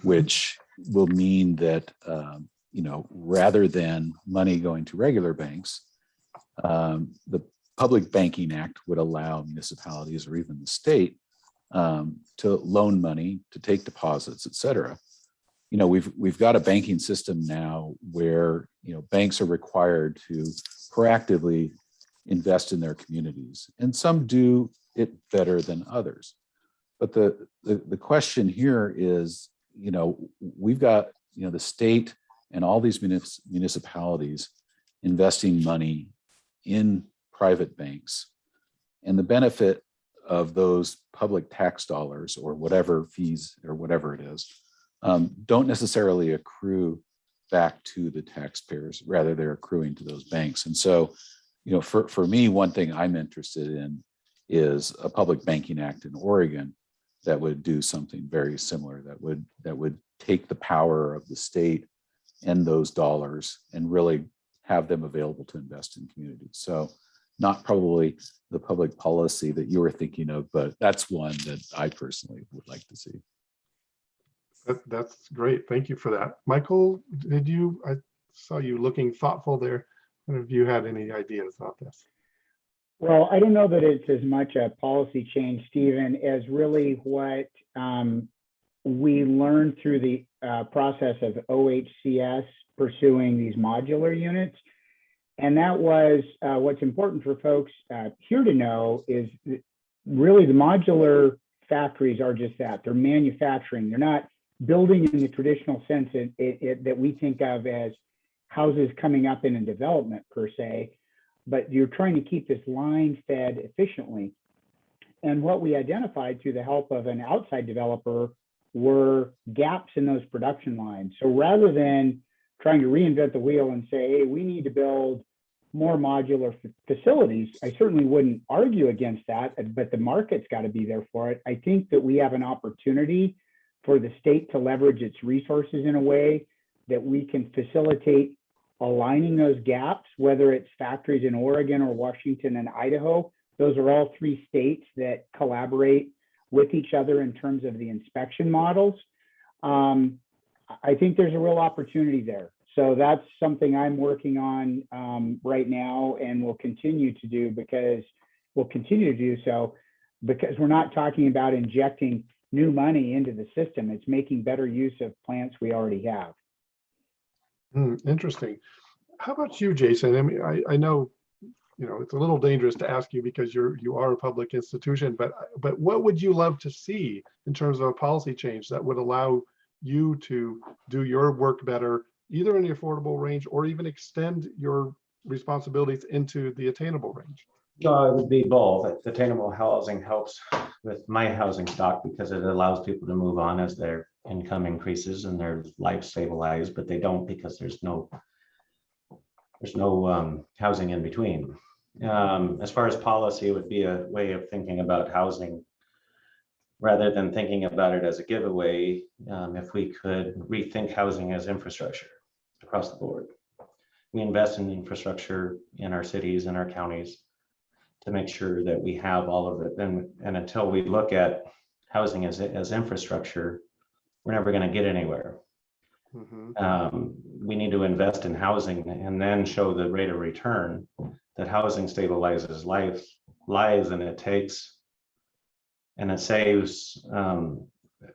which will mean that, rather than money going to regular banks, the Public Banking Act would allow municipalities or even the state to loan money, to take deposits, et cetera. We've got a banking system now where banks are required to proactively invest in their communities, and some do it better than others. But the question here is, we've got the state and all these municipalities investing money in private banks, and the benefit of those public tax dollars or whatever fees or whatever it is don't necessarily accrue back to the taxpayers. Rather, they're accruing to those banks. And so, for me, one thing I'm interested in is a public banking act in Oregon that would do something very similar, that would take the power of the state and those dollars and really have them available to invest in communities. So not probably the public policy that you were thinking of, but that's one that I personally would like to see. That's great. Thank you for that. Michael, I saw you looking thoughtful there. Have you had any ideas about this? Well, I don't know that it's as much a policy change, Stephen, as really what we learned through the process of OHCS pursuing these modular units. And that was what's important for folks here to know is really the modular factories are just that. They're manufacturing. They're not building in the traditional sense that we think of as houses coming up in a development per se, but you're trying to keep this line fed efficiently. And what we identified through the help of an outside developer were gaps in those production lines. So rather than trying to reinvent the wheel and say, hey, we need to build more modular facilities, I certainly wouldn't argue against that, but the market's got to be there for it. I think that we have an opportunity for the state to leverage its resources in a way that we can facilitate aligning those gaps, whether it's factories in Oregon or Washington and Idaho. Those are all three states that collaborate with each other in terms of the inspection models. I think there's a real opportunity there. So that's something I'm working on right now, and will continue to do because we're not talking about injecting new money into the system. It's making better use of plants we already have. Interesting. How about you, Jason? I mean, I know, it's a little dangerous to ask you because you are a public institution, but what would you love to see in terms of a policy change that would allow you to do your work better, either in the affordable range or even extend your responsibilities into the attainable range? It would be both. Attainable housing helps with my housing stock because it allows people to move on as their income increases and their life stabilizes, but they don't because there's no housing in between. As far as policy, it would be a way of thinking about housing rather than thinking about it as a giveaway. If we could rethink housing as infrastructure across the board, we invest in infrastructure in our cities and our counties to make sure that we have all of it. And until we look at housing as infrastructure, we're never going to get anywhere. We need to invest in housing and then show the rate of return that housing stabilizes lives, and it saves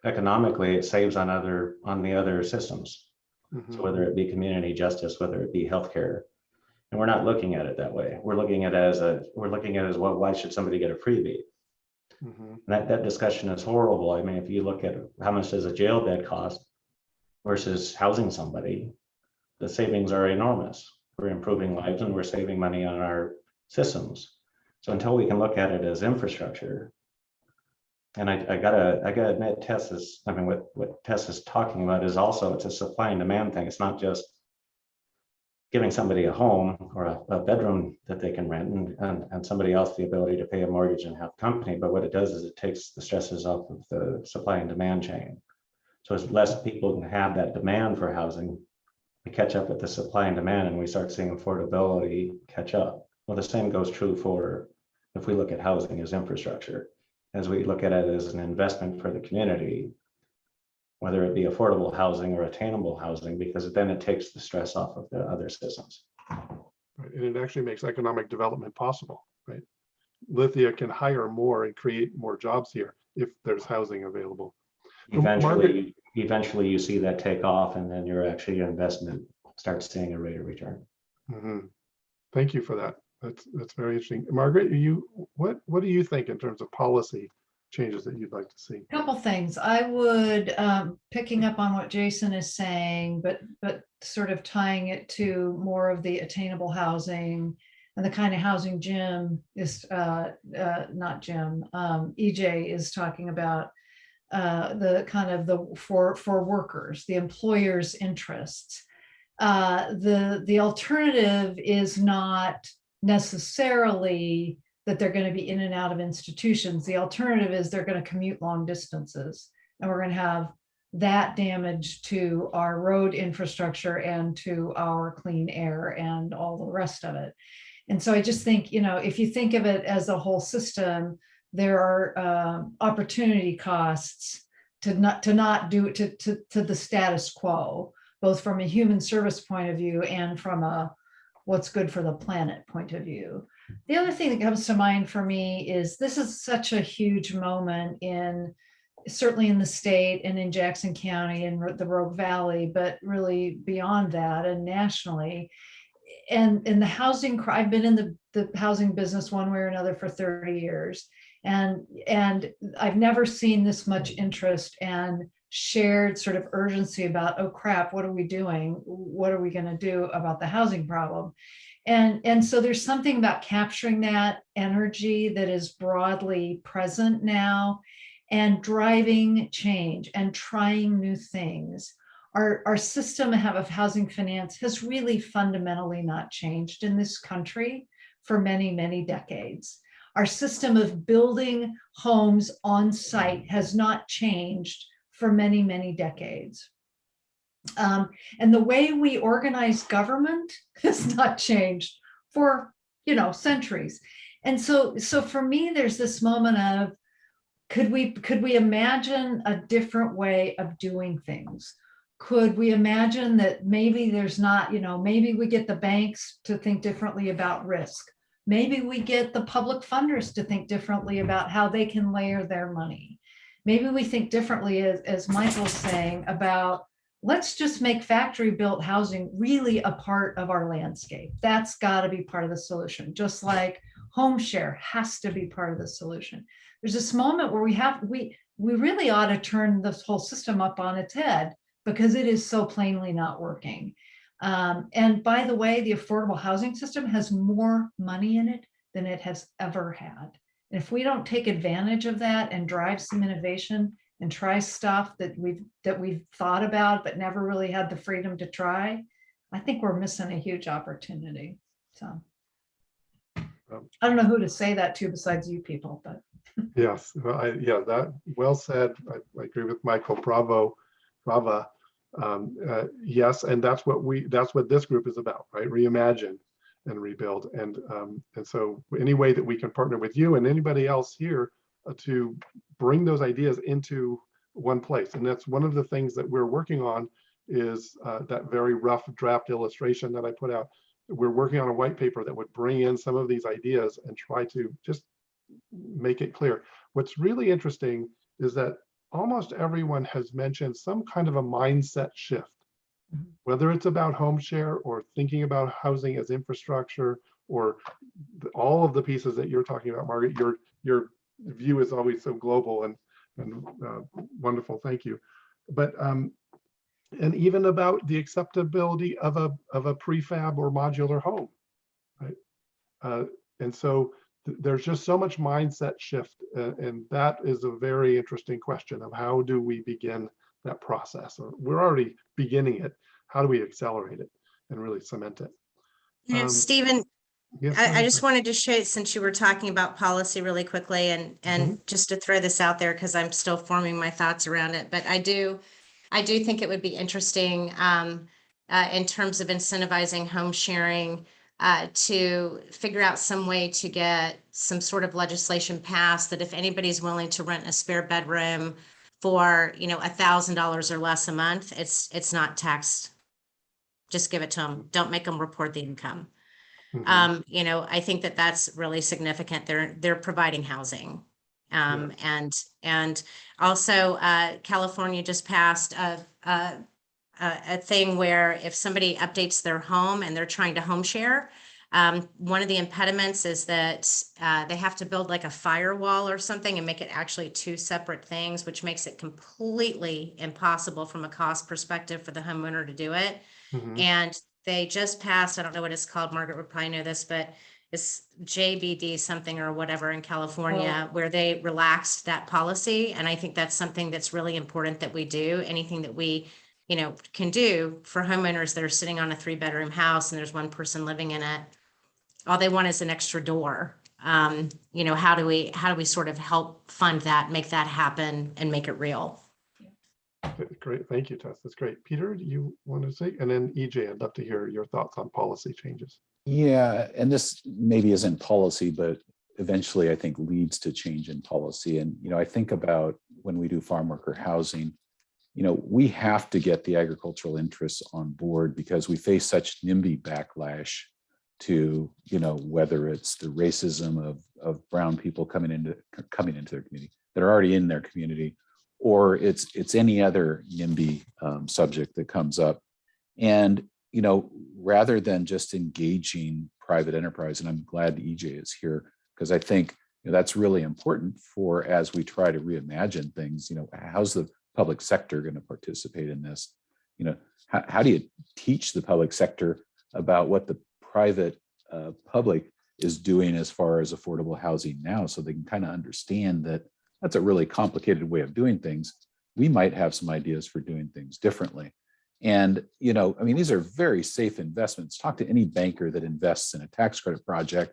economically. It saves on the other systems. So whether it be community justice, whether it be healthcare, and we're not looking at it that way. We're looking at it as well, why should somebody get a freebie? And that discussion is horrible. I mean, if you look at how much does a jail bed cost, versus housing somebody, the savings are enormous. We're improving lives and we're saving money on our systems. So until we can look at it as infrastructure, and I gotta admit, Tess is, I mean, what Tess is talking about is also, it's a supply and demand thing. It's not just giving somebody a home or a bedroom that they can rent and somebody else the ability to pay a mortgage and have company. But what it does is it takes the stresses off of the supply and demand chain. So as less people can have that demand for housing, we catch up with the supply and demand and we start seeing affordability catch up. Well, the same goes true for if we look at housing as infrastructure, as we look at it as an investment for the community, whether it be affordable housing or attainable housing, because then it takes the stress off of the other systems. Right, and it actually makes economic development possible, right? Lithia can hire more and create more jobs here if there's housing available. Eventually you see that take off, and then your investment starts seeing a rate of return. Thank you for that. That's very interesting. Margaret, what do you think in terms of policy changes that you'd like to see? A couple things. I would, picking up on what Jason is saying, but sort of tying it to more of the attainable housing and the kind of housing Jim is, not Jim, EJ is talking about, the kind of the for workers, the employer's interests. The alternative is not necessarily that they're going to be in and out of institutions. The alternative is they're going to commute long distances, and we're going to have that damage to our road infrastructure and to our clean air and all the rest of it. And so I just think, you know, if you think of it as a whole system, there are opportunity costs to not do it to the status quo, both from a human service point of view and from a what's good for the planet point of view. The other thing that comes to mind for me is this is such a huge moment in, certainly in the state and in Jackson County and the Rogue Valley, but really beyond that and nationally. And the housing, I've been in the housing business one way or another for 30 years. And I've never seen this much interest and shared sort of urgency about, oh crap, what are we doing? What are we going to do about the housing problem? And so there's something about capturing that energy that is broadly present now and driving change and trying new things. Our system of housing finance has really fundamentally not changed in this country for many, many decades. Our system of building homes on site has not changed for many, many decades. And the way we organize government has not changed for, you know, centuries. And so for me, there's this moment of, could we imagine a different way of doing things? Could we imagine that maybe there's not, you know, maybe we get the banks to think differently about risk. Maybe we get the public funders to think differently about how they can layer their money. Maybe we think differently, as Michael's saying, about let's just make factory built housing really a part of our landscape. That's got to be part of the solution, just like home share has to be part of the solution. There's this moment where we really ought to turn this whole system up on its head because it is so plainly not working. And by the way, the affordable housing system has more money in it than it has ever had. And if we don't take advantage of that and drive some innovation and try stuff that we've thought about but never really had the freedom to try, I think we're missing a huge opportunity. So I don't know who to say that to besides you people, but yes, that well said. I agree with Michael. Bravo. Yes, and that's what this group is about, right? Reimagine and rebuild. And so any way that we can partner with you and anybody else here to bring those ideas into one place. And that's one of the things that we're working on is that very rough draft illustration that I put out. We're working on a white paper that would bring in some of these ideas and try to just make it clear. What's really interesting is that almost everyone has mentioned some kind of a mindset shift, whether it's about home share or thinking about housing as infrastructure or all of the pieces that you're talking about, Margaret. Your view is always so global and wonderful. Thank you. But and even about the acceptability of a prefab or modular home, right? And so there's just so much mindset shift, and that is a very interesting question of how do we begin that process? Or we're already beginning it. How do we accelerate it and really cement it? Stephen, Yes, I just wanted to show, since you were talking about policy really quickly, and just to throw this out there, because I'm still forming my thoughts around it, but I do think it would be interesting in terms of incentivizing home sharing, to figure out some way to get some sort of legislation passed that if anybody's willing to rent a spare bedroom for, $1,000 or less a month, it's not taxed. Just give it to them. Don't make them report the income. I think that that's really significant. They're providing housing. And also California just passed a thing where if somebody updates their home and they're trying to home share, one of the impediments is that they have to build like a firewall or something and make it actually two separate things, which makes it completely impossible from a cost perspective for the homeowner to do it. And they just passed, I don't know what it's called, Margaret would probably know this, but it's JBD something or whatever in California, where they relaxed that policy. And I think that's something that's really important that we do. Anything that we, can do for homeowners that are sitting on a 3-bedroom house and there's one person living in it, all they want is an extra door. How do we sort of help fund that, make that happen and make it real? Great, thank you, Tess. That's great. Peter, do you want to say? And then EJ, I'd love to hear your thoughts on policy changes. Yeah, and this maybe isn't policy, but eventually I think leads to change in policy. And, I think about when we do farm worker housing, we have to get the agricultural interests on board because we face such NIMBY backlash to, whether it's the racism of brown people coming into their community that are already in their community, or it's any other NIMBY subject that comes up. And, rather than just engaging private enterprise, and I'm glad EJ is here, because I think that's really important for as we try to reimagine things, how's the public sector going to participate in this? How do you teach the public sector about what the private public is doing as far as affordable housing now, so they can kind of understand that that's a really complicated way of doing things. We might have some ideas for doing things differently. And, these are very safe investments. Talk to any banker that invests in a tax credit project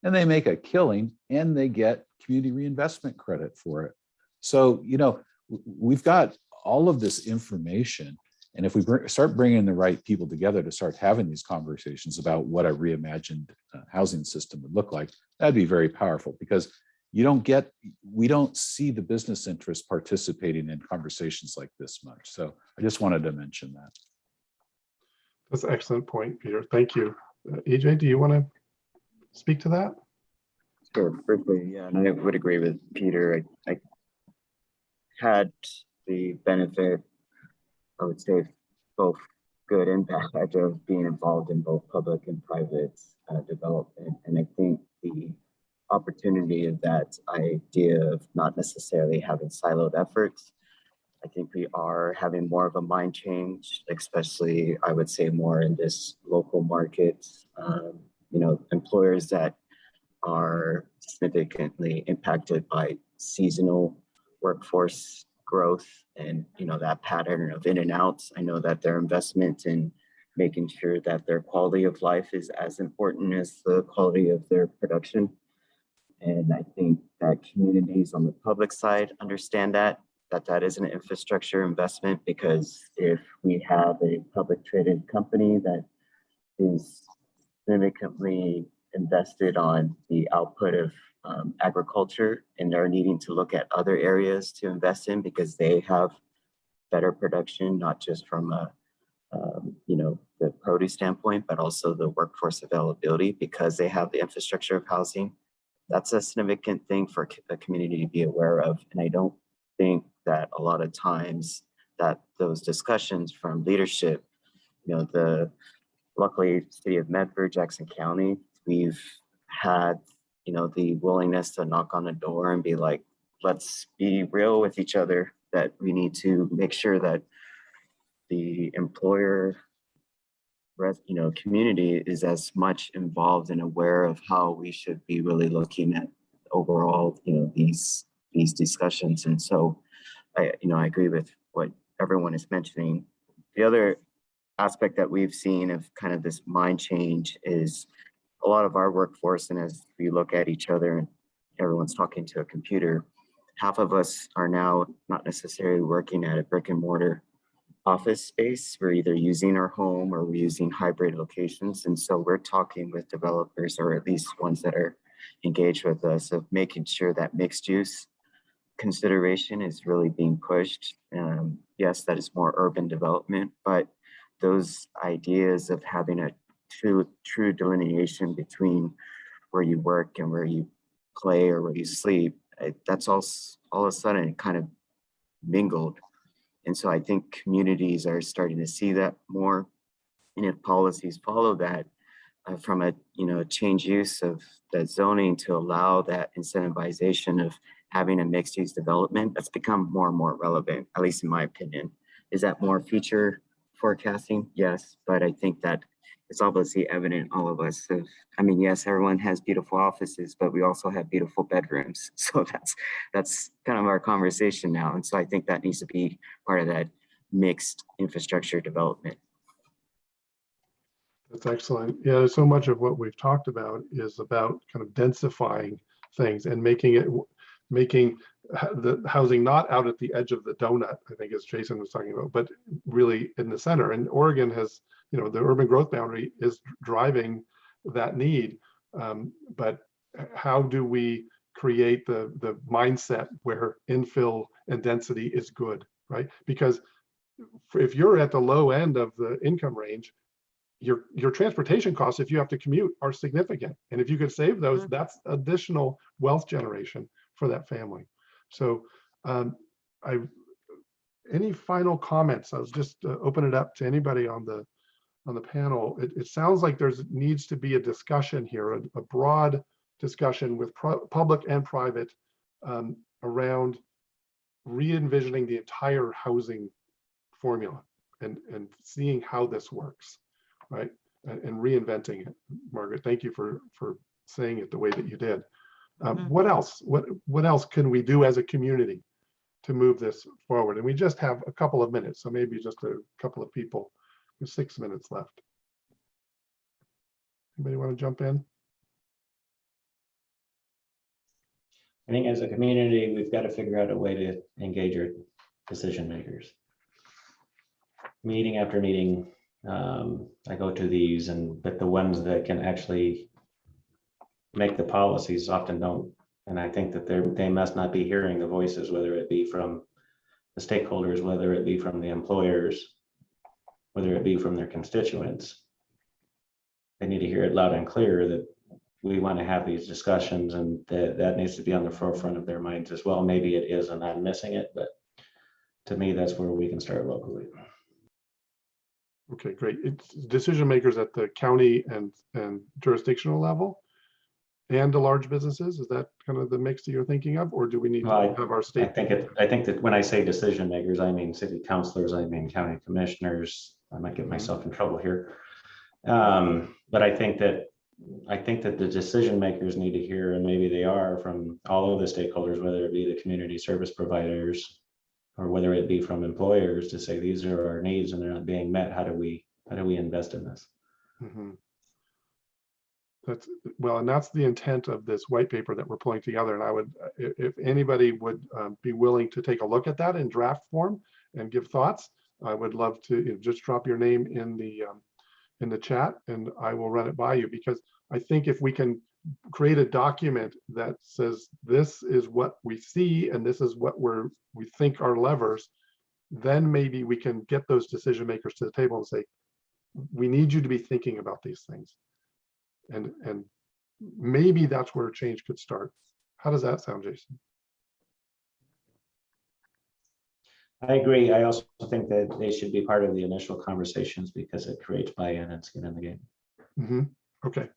and they make a killing and they get community reinvestment credit for it. So, we've got all of this information. And if we start bringing the right people together to start having these conversations about what a reimagined housing system would look like, that'd be very powerful, because we don't see the business interests participating in conversations like this much. So I just wanted to mention that. That's an excellent point, Peter. Thank you. EJ, do you want to speak to that? Sure, briefly, yeah, and I would agree with Peter. I had the benefit, I would say, both good and bad of being involved in both public and private development. And I think the opportunity of that idea of not necessarily having siloed efforts, I think we are having more of a mind change, especially I would say more in this local market. Employers that are significantly impacted by seasonal workforce growth and that pattern of in and outs. I know that their investment in making sure that their quality of life is as important as the quality of their production. And I think that communities on the public side understand that is an infrastructure investment, because if we have a public traded company that is significantly invested on the output of agriculture, and they're needing to look at other areas to invest in because they have better production, not just from the produce standpoint, but also the workforce availability, because they have the infrastructure of housing. That's a significant thing for a community to be aware of. And I don't think that a lot of times that those discussions from leadership, luckily city of Medford, Jackson County, we've had, the willingness to knock on the door and be like, let's be real with each other, that we need to make sure that the employer, community is as much involved and aware of how we should be really looking at overall, these discussions. And so I agree with what everyone is mentioning. The other aspect that we've seen of kind of this mind change is a lot of our workforce, and as we look at each other and everyone's talking to a computer, half of us are now not necessarily working at a brick and mortar office space. We're either using our home or we're using hybrid locations. And so we're talking with developers, or at least ones that are engaged with us, of making sure that mixed use consideration is really being pushed. Yes, that is more urban development, but those ideas of having a true delineation between where you work and where you play or where you sleep, that's all of a sudden kind of mingled. And so I think communities are starting to see that more. And if policies follow that, from a change use of that zoning to allow that incentivization of having a mixed use development, that's become more and more relevant, at least in my opinion. Is that more future forecasting? Yes, but I think that it's obviously evident all of us. Yes, everyone has beautiful offices, but we also have beautiful bedrooms. So that's kind of our conversation now. And so I think that needs to be part of that mixed infrastructure development. That's excellent. Yeah, so much of what we've talked about is about kind of densifying things and making the housing not out at the edge of the donut, I think, as Jason was talking about, but really in the center. And Oregon has, the urban growth boundary is driving that need. But how do we create the mindset where infill and density is good, right? Because if you're at the low end of the income range, your transportation costs, if you have to commute, are significant. And if you could save those, that's additional wealth generation for that family. So any final comments? I was just open it up to anybody on the panel. It sounds like there's needs to be a discussion here, a broad discussion with public and private around re-envisioning the entire housing formula and seeing how this works, right? And reinventing it. Margaret, thank you for saying it the way that you did. What else? What else can we do as a community to move this forward? And we just have a couple of minutes, so maybe just a couple of people. There's 6 minutes left. Anybody want to jump in? I think as a community, we've got to figure out a way to engage our decision makers. Meeting after meeting, I go to these, but the ones that can actually make the policies often don't. And I think that they must not be hearing the voices, whether it be from the stakeholders, whether it be from the employers, whether it be from their constituents. They need to hear it loud and clear that we want to have these discussions, and that needs to be on the forefront of their minds as well. Maybe it is and I'm missing it, but to me, that's where we can start locally. Okay, great. It's decision makers at the county and jurisdictional level and the large businesses. Is that kind of the mix that you're thinking of, or do we need to have our state? I think that when I say decision makers, I mean city councilors, I mean county commissioners. I might get myself in trouble here. But I think that the decision makers need to hear, and maybe they are, from all of the stakeholders, whether it be the community service providers or whether it be from employers, to say these are our needs and they're not being met. How do we invest in this? That's well, and that's the intent of this white paper that we're pulling together. And I would, if anybody would be willing to take a look at that in draft form and give thoughts, I would love to just drop your name in the chat, and I will run it by you, because I think if we can create a document that says this is what we see and this is what we think are levers, then maybe we can get those decision makers to the table and say, we need you to be thinking about these things. And maybe that's where change could start. How does that sound, Jason? I agree. I also think that they should be part of the initial conversations because it creates buy-in and skin in the game. Okay.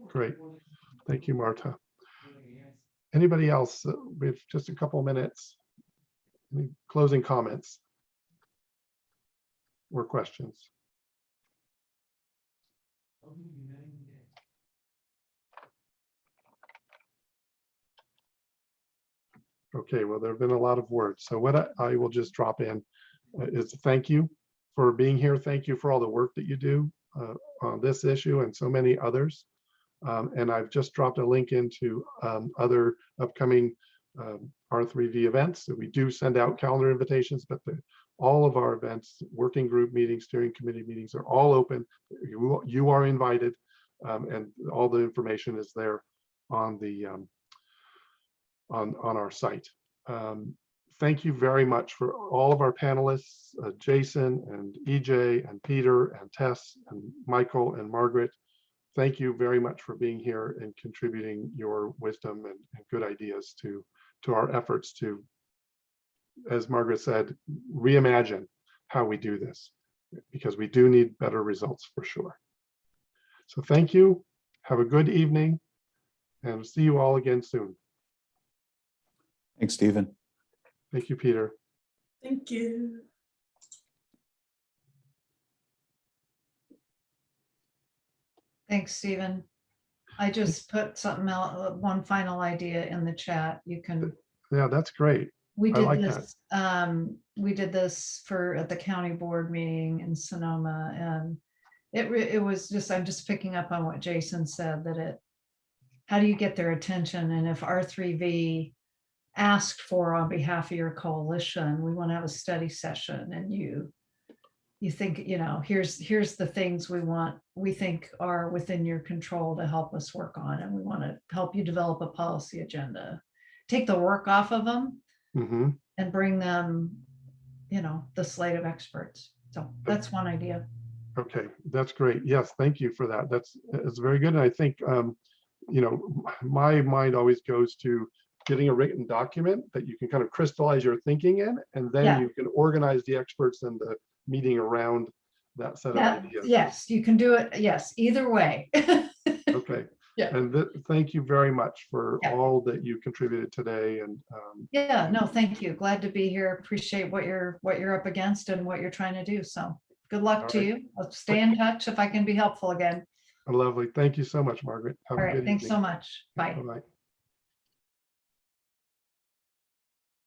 Great. Thank you, Marta. Anybody else? We have just a couple of minutes. Any closing comments or questions? Okay, well, there have been a lot of words. So what I will just drop in is thank you for being here. Thank you for all the work that you do on this issue and so many others. And I've just dropped a link into other upcoming R3V events. So we do send out calendar invitations, but all of our events, working group meetings, steering committee meetings are all open. You are invited, and all the information is there on the on our site. Thank you very much for all of our panelists, Jason and EJ and Peter and Tess and Michael and Margaret. Thank you very much for being here and contributing your wisdom and good ideas to our efforts to, as Margaret said, reimagine how we do this, because we do need better results for sure. So thank you. Have a good evening and see you all again soon. Thanks, Stephen. Thank you, Peter. Thank you. Thanks, Stephen. I just put something out, one final idea in the chat. You can. Yeah, that's great. We I did like this. We did this at the county board meeting in Sonoma, and it was just, I'm just picking up on what Jason said, that how do you get their attention? And if R3V asked for on behalf of your coalition, we want to have a study session, and you think, here's the things we think are within your control to help us work on, and we want to help you develop a policy agenda. Take the work off of them and bring them, the slate of experts. So that's one idea. Okay, that's great. Yes, thank you for that. It's very good. And I think, my mind always goes to getting a written document that you can kind of crystallize your thinking in, and then you can organize the experts and the meeting around that set of ideas. Yes, you can do it. Yes, either way. Okay. Yeah. And thank you very much for all that you contributed today. And no, thank you. Glad to be here. Appreciate what you're up against and what you're trying to do. So good luck to you. I'll stay in touch if I can be helpful again. lovely. Thank you so much, Margaret. Have All a right. good Thanks evening. so much. Bye. Bye-bye.